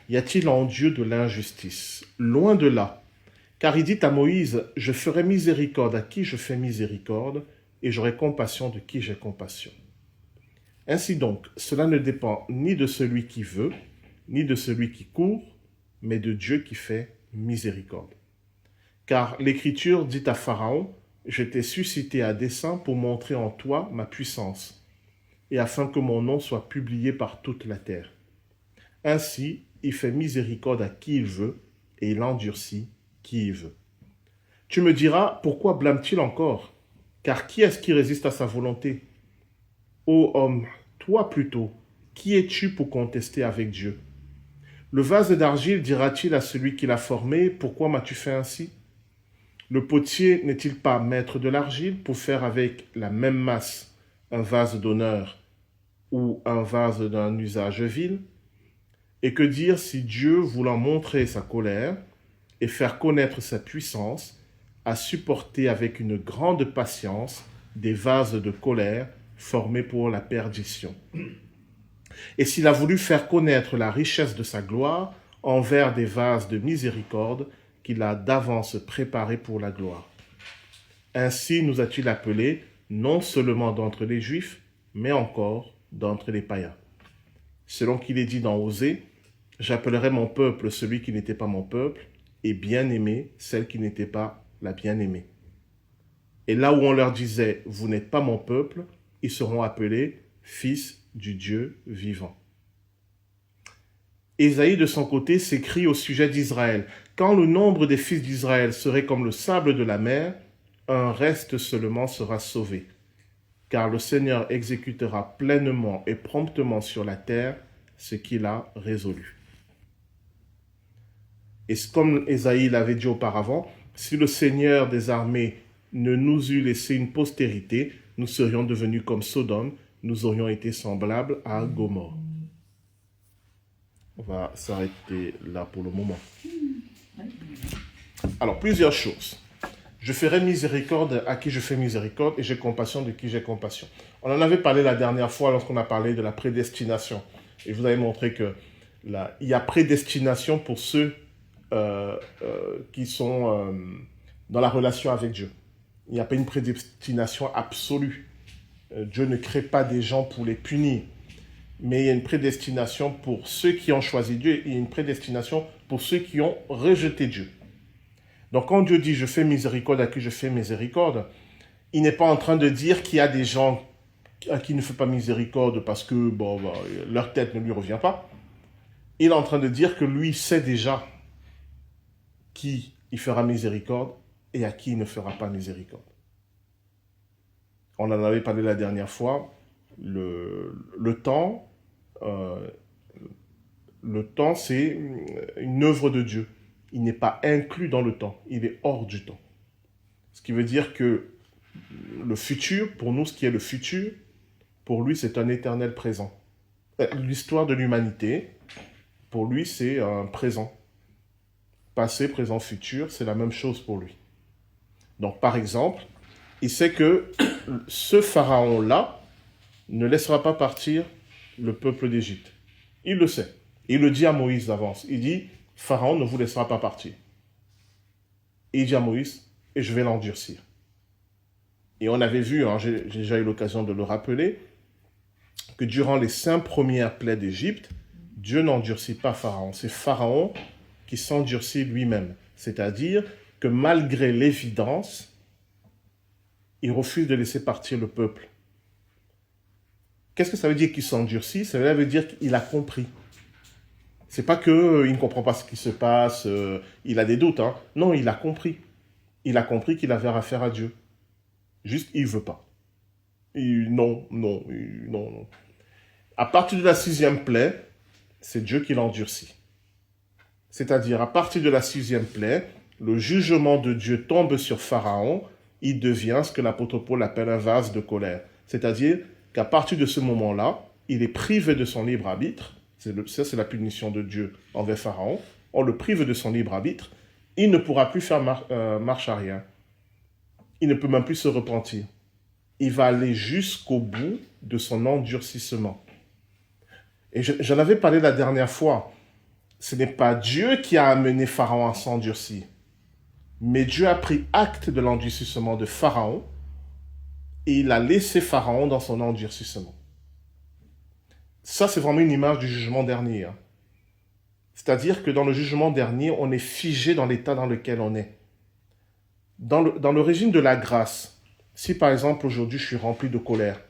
Y a-t-il en Dieu de l'injustice? Loin de là. Car il dit à Moïse, je ferai miséricorde à qui je fais miséricorde, et j'aurai compassion de qui j'ai compassion. Ainsi donc, cela ne dépend ni de celui qui veut, ni de celui qui court, mais de Dieu qui fait miséricorde. Car l'Écriture dit à Pharaon, je t'ai suscité à dessein pour montrer en toi ma puissance, et afin que mon nom soit publié par toute la terre. Ainsi, il fait miséricorde à qui il veut, et il endurcit qui il veut. Tu me diras, pourquoi blâme-t-il encore? Car qui est-ce qui résiste à sa volonté? Ô homme, toi plutôt, qui es-tu pour contester avec Dieu? Le vase d'argile dira-t-il à celui qui l'a formé, pourquoi m'as-tu fait ainsi? Le potier n'est-il pas maître de l'argile pour faire avec la même masse un vase d'honneur ou un vase d'un usage vil? Et que dire si Dieu, voulant montrer sa colère et faire connaître sa puissance, a supporté avec une grande patience des vases de colère formés pour la perdition? Et s'il a voulu faire connaître la richesse de sa gloire envers des vases de miséricorde qu'il a d'avance préparés pour la gloire. Ainsi nous a-t-il appelés, non seulement d'entre les Juifs, mais encore d'entre les païens. Selon qu'il est dit dans Osée, j'appellerai mon peuple celui qui n'était pas mon peuple, et bien-aimé celle qui n'était pas la bien-aimée. Et là où on leur disait, vous n'êtes pas mon peuple, ils seront appelés fils du Dieu vivant. Ésaïe, de son côté, s'écrie au sujet d'Israël. Quand le nombre des fils d'Israël serait comme le sable de la mer, un reste seulement sera sauvé. Car le Seigneur exécutera pleinement et promptement sur la terre ce qu'il a résolu. Et comme Ésaïe l'avait dit auparavant, si le Seigneur des armées ne nous eût laissé une postérité, nous serions devenus comme Sodome, nous aurions été semblables à Gomorrhe. On va s'arrêter là pour le moment. Alors, plusieurs choses. Je ferai miséricorde à qui je fais miséricorde et j'ai compassion de qui j'ai compassion. On en avait parlé la dernière fois lorsqu'on a parlé de la prédestination. Et je vous avais montré qu'il y a prédestination pour ceux qui sont dans la relation avec Dieu. Il n'y a pas une prédestination absolue. Dieu ne crée pas des gens pour les punir. mais il y a une prédestination pour ceux qui ont choisi Dieu et il y a une prédestination pour ceux qui ont rejeté Dieu. Donc quand Dieu dit « je fais miséricorde à qui je fais miséricorde », il n'est pas en train de dire qu'il y a des gens à qui il ne fait pas miséricorde parce que leur tête ne lui revient pas. Il est en train de dire que lui sait déjà qui il fera miséricorde et à qui il ne fera pas miséricorde. On en avait parlé la dernière fois. Le temps, c'est une œuvre de Dieu. Il n'est pas inclus dans le temps, il est hors du temps. Ce qui veut dire que le futur, pour nous, ce qui est le futur, pour lui, c'est un éternel présent. L'histoire de l'humanité, pour lui, c'est un présent. Passé, présent, futur, c'est la même chose pour lui. Donc, par exemple, il sait que ce pharaon-là ne laissera pas partir le peuple d'Égypte. Il le sait. Il le dit à Moïse d'avance. Il dit, Pharaon ne vous laissera pas partir. Et il dit à Moïse, et je vais l'endurcir. Et on avait vu, j'ai déjà eu l'occasion de le rappeler, que durant les 5 premières plaies d'Égypte, Dieu n'endurcit pas Pharaon. C'est Pharaon qui s'endurcit lui-même. C'est-à-dire que malgré l'évidence, il refuse de laisser partir le peuple. Qu'est-ce que ça veut dire qu'il s'endurcit? Ça veut dire qu'il a compris. C'est pas qu'il ne comprend pas ce qui se passe, il a des doutes. Non, il a compris. Il a compris qu'il avait affaire à Dieu. Juste, il ne veut pas. Non. À partir de la 6e plaie, c'est Dieu qui l'endurcit. C'est-à-dire, à partir de la 6e plaie, le jugement de Dieu tombe sur Pharaon, il devient ce que l'apôtre Paul appelle un vase de colère. C'est-à-dire qu'à partir de ce moment-là, il est privé de son libre arbitre. Ça, c'est la punition de Dieu envers Pharaon. On le prive de son libre arbitre. Il ne pourra plus faire marche arrière. Il ne peut même plus se repentir. Il va aller jusqu'au bout de son endurcissement. Et j'en avais parlé la dernière fois. Ce n'est pas Dieu qui a amené Pharaon à s'endurcir. Mais Dieu a pris acte de l'endurcissement de Pharaon et il a laissé Pharaon dans son endurcissement. Ça, c'est vraiment une image du jugement dernier. C'est-à-dire que dans le jugement dernier, on est figé dans l'état dans lequel on est. Dans le régime de la grâce, si par exemple aujourd'hui je suis rempli de colère,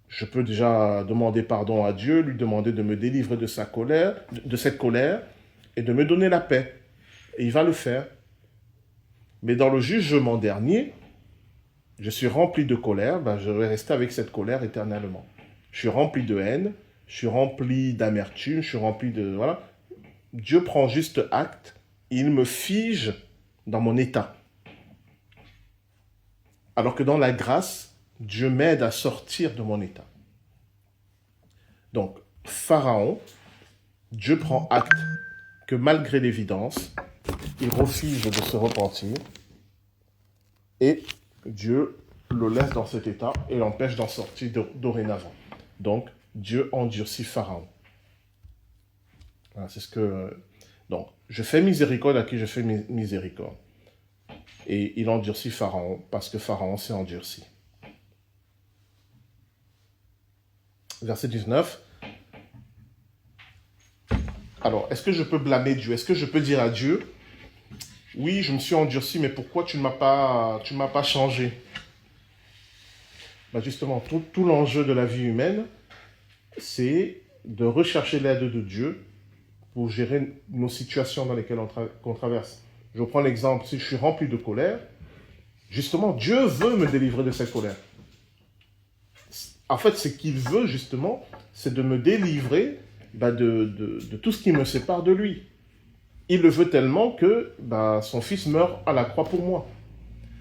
je peux déjà demander pardon à Dieu, lui demander de me délivrer de sa colère, de cette colère, et de me donner la paix. Et il va le faire. Mais dans le jugement dernier, je suis rempli de colère, je vais rester avec cette colère éternellement. Je suis rempli de haine, je suis rempli d'amertume, je suis rempli de... Voilà. Dieu prend juste acte, il me fige dans mon état. Alors que dans la grâce, Dieu m'aide à sortir de mon état. Donc, Pharaon, Dieu prend acte que malgré l'évidence, il refuse de se repentir et Dieu le laisse dans cet état et l'empêche d'en sortir dorénavant. Donc, Dieu endurcit Pharaon. Voilà, c'est ce que... Donc, je fais miséricorde à qui je fais miséricorde. Et il endurcit Pharaon parce que Pharaon s'est endurci. Verset 19. Alors, est-ce que je peux blâmer Dieu? Est-ce que je peux dire à Dieu, oui, je me suis endurci, mais pourquoi tu ne m'as pas changé? Justement, tout l'enjeu de la vie humaine, c'est de rechercher l'aide de Dieu pour gérer nos situations dans lesquelles on traverse. Je prends l'exemple, si je suis rempli de colère, justement, Dieu veut me délivrer de cette colère. En fait, ce qu'il veut, justement, c'est de me délivrer de tout ce qui me sépare de lui. Il le veut tellement que son fils meurt à la croix pour moi.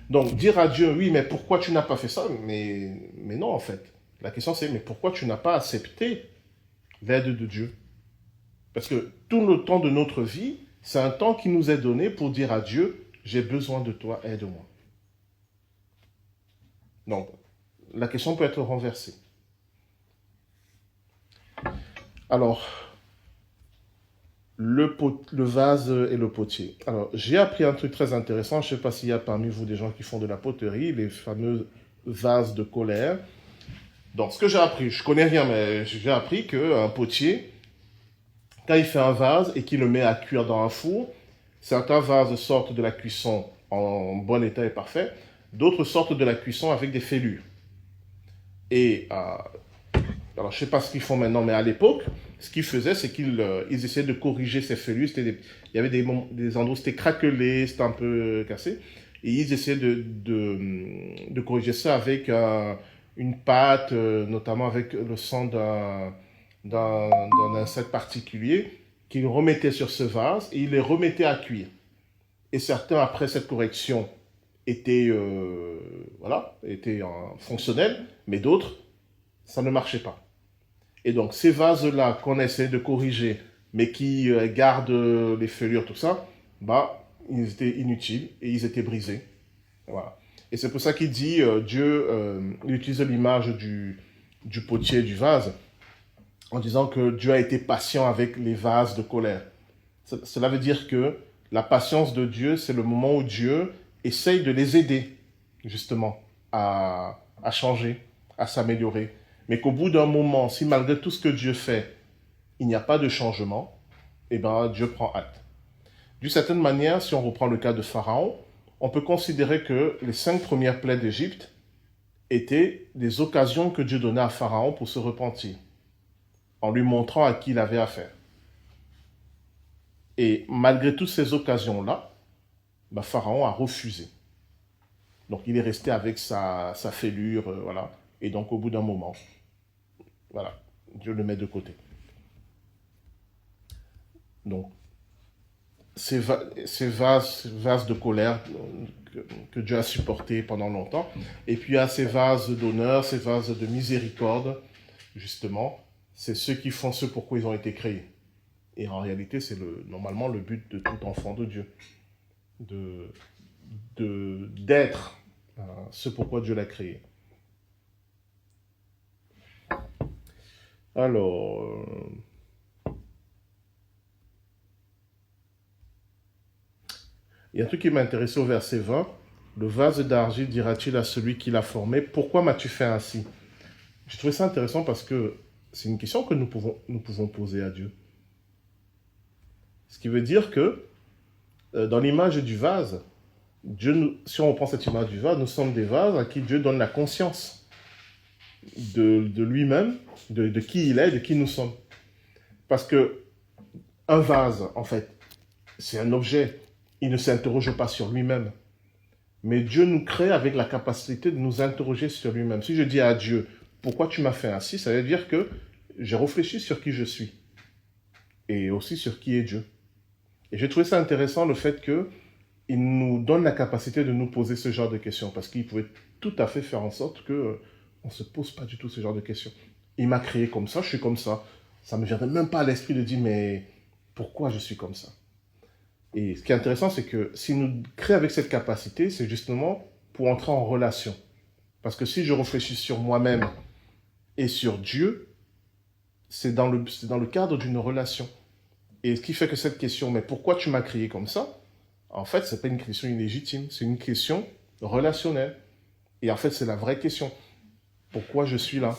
Donc, dire à Dieu, oui, mais pourquoi tu n'as pas fait ça? Mais non, en fait. La question, c'est, mais pourquoi tu n'as pas accepté l'aide de Dieu? Parce que tout le temps de notre vie, c'est un temps qui nous est donné pour dire à Dieu, j'ai besoin de toi, aide-moi. Donc, la question peut être renversée. Alors, le vase et le potier. Alors, j'ai appris un truc très intéressant. Je ne sais pas s'il y a parmi vous des gens qui font de la poterie, les fameux vases de colère. Donc, ce que j'ai appris, je connais rien, mais j'ai appris qu'un potier, quand il fait un vase et qu'il le met à cuire dans un four, certains vases sortent de la cuisson en bon état et parfait, d'autres sortent de la cuisson avec des fêlures. Et, alors je ne sais pas ce qu'ils font maintenant, mais à l'époque, ce qu'ils faisaient, c'est qu'ils essayaient de corriger ces fêlures. Il y avait des endroits où c'était craquelé, c'était un peu cassé. Et ils essayaient de corriger ça avec une pâte, notamment avec le sang d'un insecte particulier, qu'ils remettaient sur ce vase et ils les remettaient à cuire. Et certains, après cette correction, étaient fonctionnels, mais d'autres, ça ne marchait pas. Et donc, ces vases-là qu'on essaie de corriger, mais qui gardent les fêlures, tout ça, ils étaient inutiles et ils étaient brisés. Voilà. Et c'est pour ça qu'il dit, Dieu utilise l'image du potier et du vase, en disant que Dieu a été patient avec les vases de colère. Cela veut dire que la patience de Dieu, c'est le moment où Dieu essaye de les aider, justement, à changer, à s'améliorer. Mais qu'au bout d'un moment, si malgré tout ce que Dieu fait, il n'y a pas de changement, eh bien, Dieu prend acte. D'une certaine manière, si on reprend le cas de Pharaon, on peut considérer que les 5 premières plaies d'Égypte étaient des occasions que Dieu donnait à Pharaon pour se repentir, en lui montrant à qui il avait affaire. Et malgré toutes ces occasions-là, Pharaon a refusé. Donc il est resté avec sa fêlure, voilà. Et donc au bout d'un moment, voilà, Dieu le met de côté. Donc, ces vases de colère que Dieu a supportés pendant longtemps, et puis il y a ces vases d'honneur, ces vases de miséricorde, justement, c'est ceux qui font ce pourquoi ils ont été créés. Et en réalité, c'est normalement le but de tout enfant de Dieu, d'être ce pourquoi Dieu l'a créé. Alors, il y a un truc qui m'a intéressé au verset 20. Le vase d'argile dira-t-il à celui qui l'a formé, pourquoi m'as-tu fait ainsi? J'ai trouvé ça intéressant parce que c'est une question que nous pouvons poser à Dieu. Ce qui veut dire que dans l'image du vase, si on reprend cette image du vase, nous sommes des vases à qui Dieu donne la conscience de lui-même, de qui il est, de qui nous sommes. Parce que un vase, en fait, c'est un objet. Il ne s'interroge pas sur lui-même. Mais Dieu nous crée avec la capacité de nous interroger sur lui-même. Si je dis à Dieu, pourquoi tu m'as fait ainsi, ça veut dire que j'ai réfléchi sur qui je suis. Et aussi sur qui est Dieu. Et j'ai trouvé ça intéressant, le fait qu'il nous donne la capacité de nous poser ce genre de questions. Parce qu'il pouvait tout à fait faire en sorte qu'on ne se pose pas du tout ce genre de questions. Il m'a créé comme ça, je suis comme ça. Ça ne me viendrait même pas à l'esprit de dire, mais pourquoi je suis comme ça? Et ce qui est intéressant, c'est que s'il nous crée avec cette capacité, c'est justement pour entrer en relation. Parce que si je réfléchis sur moi-même et sur Dieu, c'est dans le cadre d'une relation. Et ce qui fait que cette question, mais pourquoi tu m'as créé comme ça? En fait, ce n'est pas une question illégitime, c'est une question relationnelle. Et en fait, c'est la vraie question. Pourquoi je suis là?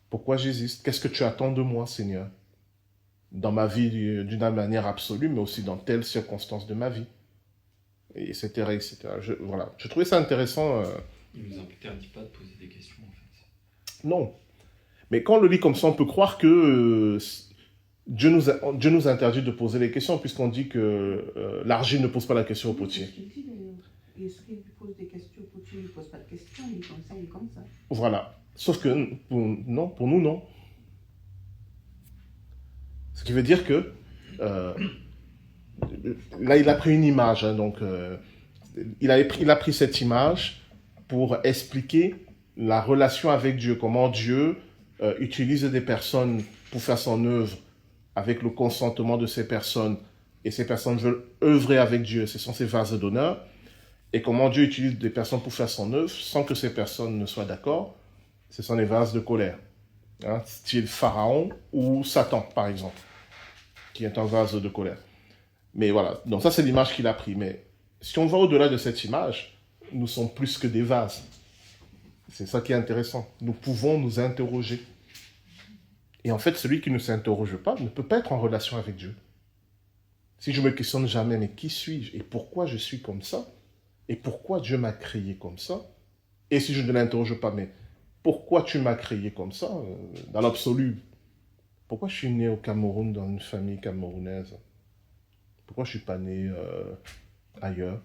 Pourquoi j'existe? Qu'est-ce que tu attends de moi, Seigneur? Dans ma vie d'une manière absolue, mais aussi dans telles circonstances de ma vie. Et etc. etc. Je trouvais ça intéressant. Il ne nous interdit pas de poser des questions, en fait. Non. Mais quand on le lit comme ça, on peut croire que Dieu nous interdit de poser les questions, puisqu'on dit que l'argile ne pose pas la question au potier. Est-ce qu'il pose des questions au potier? Il ne pose pas de questions, il est comme ça, il est comme ça. Voilà. Sauf que pour nous, non. Ce qui veut dire que là, il a pris une image. Hein, donc, il a pris cette image pour expliquer la relation avec Dieu, comment Dieu utilise des personnes pour faire son œuvre avec le consentement de ces personnes. Et ces personnes veulent œuvrer avec Dieu. Ce sont ces vases d'honneur. Et comment Dieu utilise des personnes pour faire son œuvre sans que ces personnes ne soient d'accord. Ce sont les vases de colère. Hein, style Pharaon ou Satan, par exemple, qui est un vase de colère. Mais voilà, donc ça c'est l'image qu'il a pris. Mais si on va au-delà de cette image, nous sommes plus que des vases. C'est ça qui est intéressant. Nous pouvons nous interroger. Et en fait, celui qui ne s'interroge pas ne peut pas être en relation avec Dieu. Si je me questionne jamais, mais qui suis-je et pourquoi je suis comme ça? Et pourquoi Dieu m'a créé comme ça? Et si je ne l'interroge pas, mais pourquoi tu m'as créé comme ça? Dans l'absolu, pourquoi je suis né au Cameroun dans une famille camerounaise? Pourquoi je ne suis pas né ailleurs?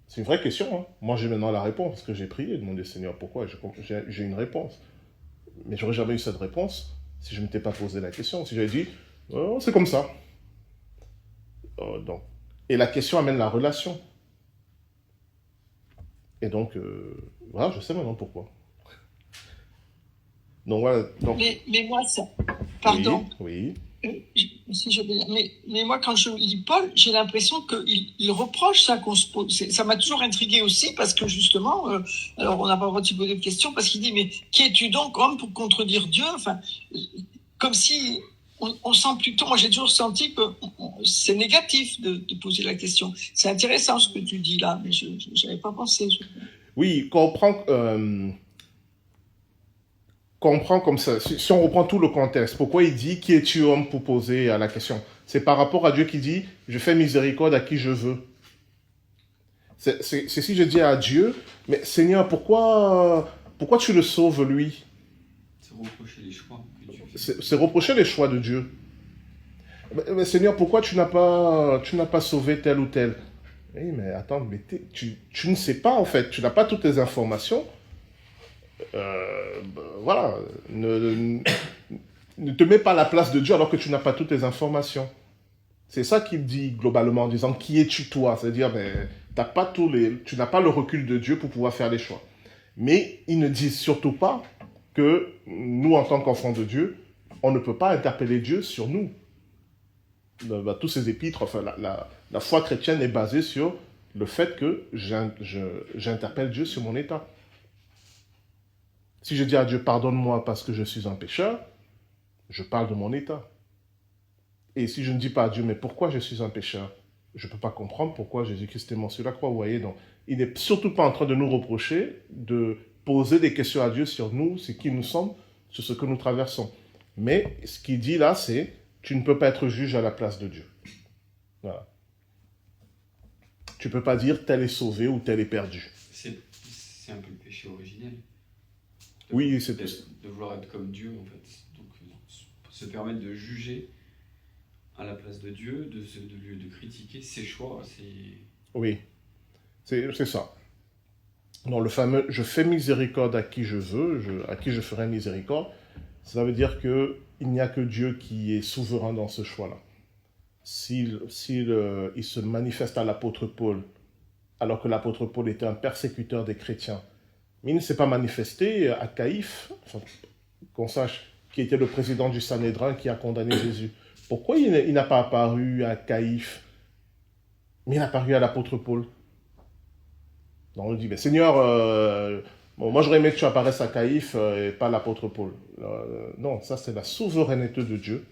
C'est une vraie question. Hein. Moi, j'ai maintenant la réponse parce que j'ai prié, demandé Seigneur pourquoi. J'ai une réponse. Mais j'aurais jamais eu cette réponse si je ne m'étais pas posé la question. Si j'avais dit, oh, c'est comme ça. Donc. Et la question amène la relation. Et donc, voilà, je sais maintenant pourquoi. Donc voilà. Donc... Mais moi, ça. Pardon. Oui. Si je mais moi, quand je lis Paul, j'ai l'impression qu'il reproche ça qu'on se pose. Ça m'a toujours intrigué aussi parce que justement, alors on n'a pas le droit de se poser de questions parce qu'il dit mais qui es-tu donc homme pour contredire Dieu? Enfin, comme si on sent plutôt. Moi, j'ai toujours senti que c'est négatif de poser la question. C'est intéressant ce que tu dis là, mais je n'avais pas pensé. Oui, comprend comme ça. Si on reprend tout le contexte, pourquoi il dit qui es-tu homme pour poser la question? C'est par rapport à Dieu qui dit je fais miséricorde à qui je veux. C'est si je dis à Dieu, mais Seigneur, pourquoi tu le sauves lui? C'est reprocher les choix que Dieu fait. C'est reprocher les choix de Dieu. Mais Seigneur, pourquoi tu n'as pas sauvé tel ou tel? Oui, mais attends, mais tu ne sais pas en fait, tu n'as pas toutes les informations. Voilà, ne te mets pas à la place de Dieu alors que tu n'as pas toutes les informations. C'est ça qu'il dit globalement en disant qui es-tu toi? C'est-à-dire, tu n'as pas le recul de Dieu pour pouvoir faire les choix. Mais il ne dit surtout pas que nous, en tant qu'enfants de Dieu, on ne peut pas interpeller Dieu sur nous. Tous ces épîtres, enfin, la foi chrétienne est basée sur le fait que j'interpelle Dieu sur mon état. Si je dis à Dieu, pardonne-moi parce que je suis un pécheur, je parle de mon état. Et si je ne dis pas à Dieu, mais pourquoi je suis un pécheur? Je ne peux pas comprendre pourquoi Jésus-Christ est mort sur la croix. Vous voyez, donc, il n'est surtout pas en train de nous reprocher de poser des questions à Dieu sur nous, sur qui nous sommes, sur ce que nous traversons. Mais ce qu'il dit là, c'est, tu ne peux pas être juge à la place de Dieu. Voilà. Tu ne peux pas dire, tel est sauvé ou tel est perdu. C'est un peu le péché originel. Oui, c'est de vouloir être comme Dieu, en fait. Donc, se permettre de juger à la place de Dieu, de critiquer ses choix, Oui, c'est ça. Dans le fameux « je fais miséricorde à qui je veux, à qui je ferai miséricorde », ça veut dire qu'il n'y a que Dieu qui est souverain dans ce choix-là. S'il se manifeste à l'apôtre Paul, alors que l'apôtre Paul était un persécuteur des chrétiens, mais il ne s'est pas manifesté à Caïphe, enfin, qu'on sache, qui était le président du Sanhédrin qui a condamné Jésus. Pourquoi il n'a pas apparu à Caïphe, mais il a apparu à l'apôtre Paul? Donc on dit, mais Seigneur, moi j'aurais aimé que tu apparaisses à Caïphe et pas à l'apôtre Paul. Non, ça c'est la souveraineté de Dieu,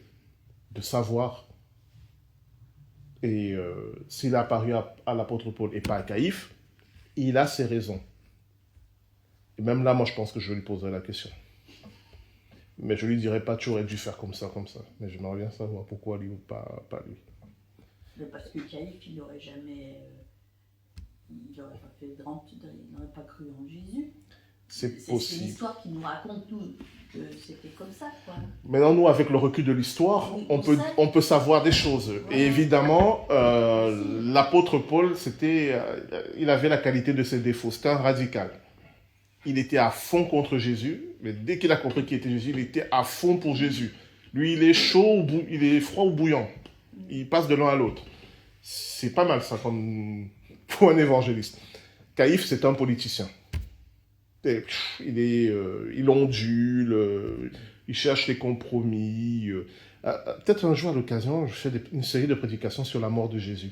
de savoir. Et s'il a apparu à l'apôtre Paul et pas à Caïphe, il a ses raisons. Et même là, moi, je pense que je vais lui poser la question. Mais je lui dirai pas, tu aurais dû faire comme ça. Mais j'aimerais bien savoir pourquoi lui ou pas lui. Mais parce que Caïphe, il n'aurait jamais... il n'aurait pas fait de rente, il n'aurait pas cru en Jésus. C'est possible. C'est l'histoire qui nous raconte nous que c'était comme ça, quoi. Maintenant, nous, avec le recul de l'histoire, Oui, on peut savoir des choses. Ouais. Et évidemment, l'apôtre Paul, il avait la qualité de ses défauts. C'était un radical. Il était à fond contre Jésus, mais dès qu'il a compris qui était Jésus, il était à fond pour Jésus. Lui, il est chaud, il est froid ou bouillant. Il passe de l'un à l'autre. C'est pas mal ça comme pour un évangéliste. Caïphe, c'est un politicien. Il ondule, il cherche les compromis. Peut-être un jour à l'occasion, je fais une série de prédications sur la mort de Jésus.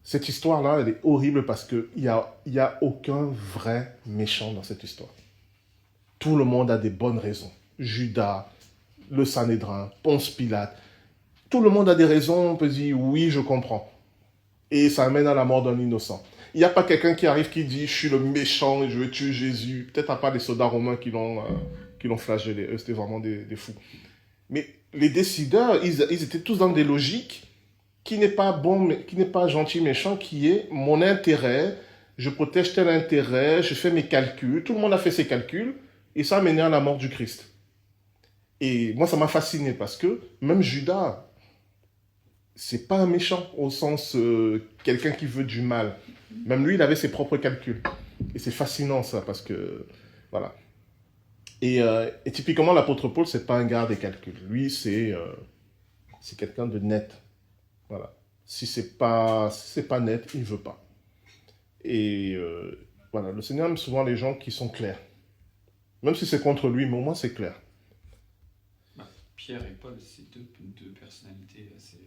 Cette histoire-là, elle est horrible parce qu'il n'y a aucun vrai méchant dans cette histoire. Tout le monde a des bonnes raisons. Judas, le Sanhédrin, Ponce Pilate. Tout le monde a des raisons, on peut dire oui, je comprends. Et ça amène à la mort d'un innocent. Il n'y a pas quelqu'un qui arrive qui dit « Je suis le méchant et je veux tuer Jésus ». Peut-être à part les soldats romains qui l'ont flagellé. Eux, c'était vraiment des fous. Mais les décideurs, ils étaient tous dans des logiques qui n'est pas bon, qui n'est pas gentil, méchant, qui est mon intérêt, je protège tel intérêt, je fais mes calculs. Tout le monde a fait ses calculs et ça a mené à la mort du Christ. Et moi, ça m'a fasciné parce que même Judas, c'est pas un méchant au sens quelqu'un qui veut du mal. Même lui, il avait ses propres calculs. Et c'est fascinant ça parce que voilà. Et typiquement, l'apôtre Paul, c'est pas un gars des calculs. Lui, c'est quelqu'un de net. Voilà. Si c'est pas net, il veut pas. Et voilà, le Seigneur aime souvent les gens qui sont clairs. Même si c'est contre lui, mais au moins c'est clair. Pierre et Paul, c'est deux personnalités assez...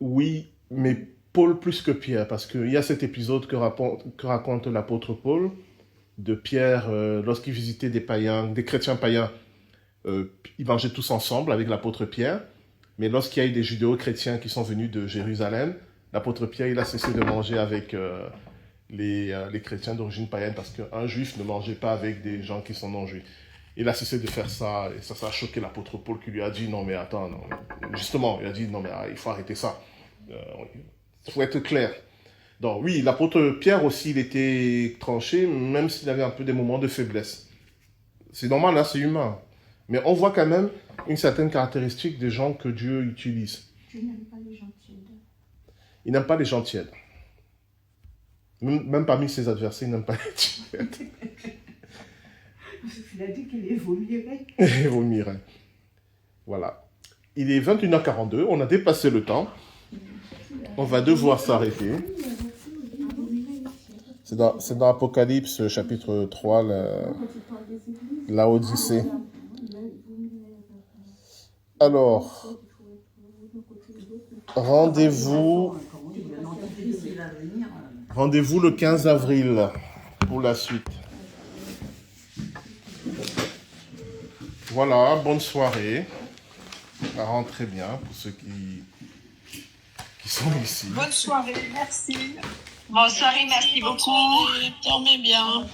Oui, mais Paul plus que Pierre, parce qu'il y a cet épisode que raconte l'apôtre Paul, de Pierre, lorsqu'il visitait des païens, des chrétiens païens, ils mangeaient tous ensemble avec l'apôtre Pierre, mais lorsqu'il y a eu des judéo-chrétiens qui sont venus de Jérusalem, l'apôtre Pierre, il a cessé de manger avec les chrétiens d'origine païenne, parce qu'un juif ne mangeait pas avec des gens qui sont non-juifs. Il a cessé de faire ça, et ça a choqué l'apôtre Paul qui lui a dit, non mais attends, non. Justement, il a dit, non mais il faut arrêter ça. Il faut être clair. Donc oui, l'apôtre Pierre aussi, il était tranché, même s'il avait un peu des moments de faiblesse. C'est normal, là, c'est humain. Mais on voit quand même une certaine caractéristique des gens que Dieu utilise. Tu n'aimes pas les gens tièdes. Il n'aime pas les gens tièdes. Même parmi ses adversaires, il n'aime pas les tièdes. Il a dit qu'il les vomierait. Il vomirait. Voilà. Il est 21h42, on a dépassé le temps. On va devoir s'arrêter. C'est dans Apocalypse, chapitre 3, la Odyssée. Alors, rendez-vous le 15 avril pour la suite. Voilà, bonne soirée. Ça rend très bien pour ceux qui sont ici. Bonne soirée, merci. Bonne soirée, merci beaucoup. Dormez bien.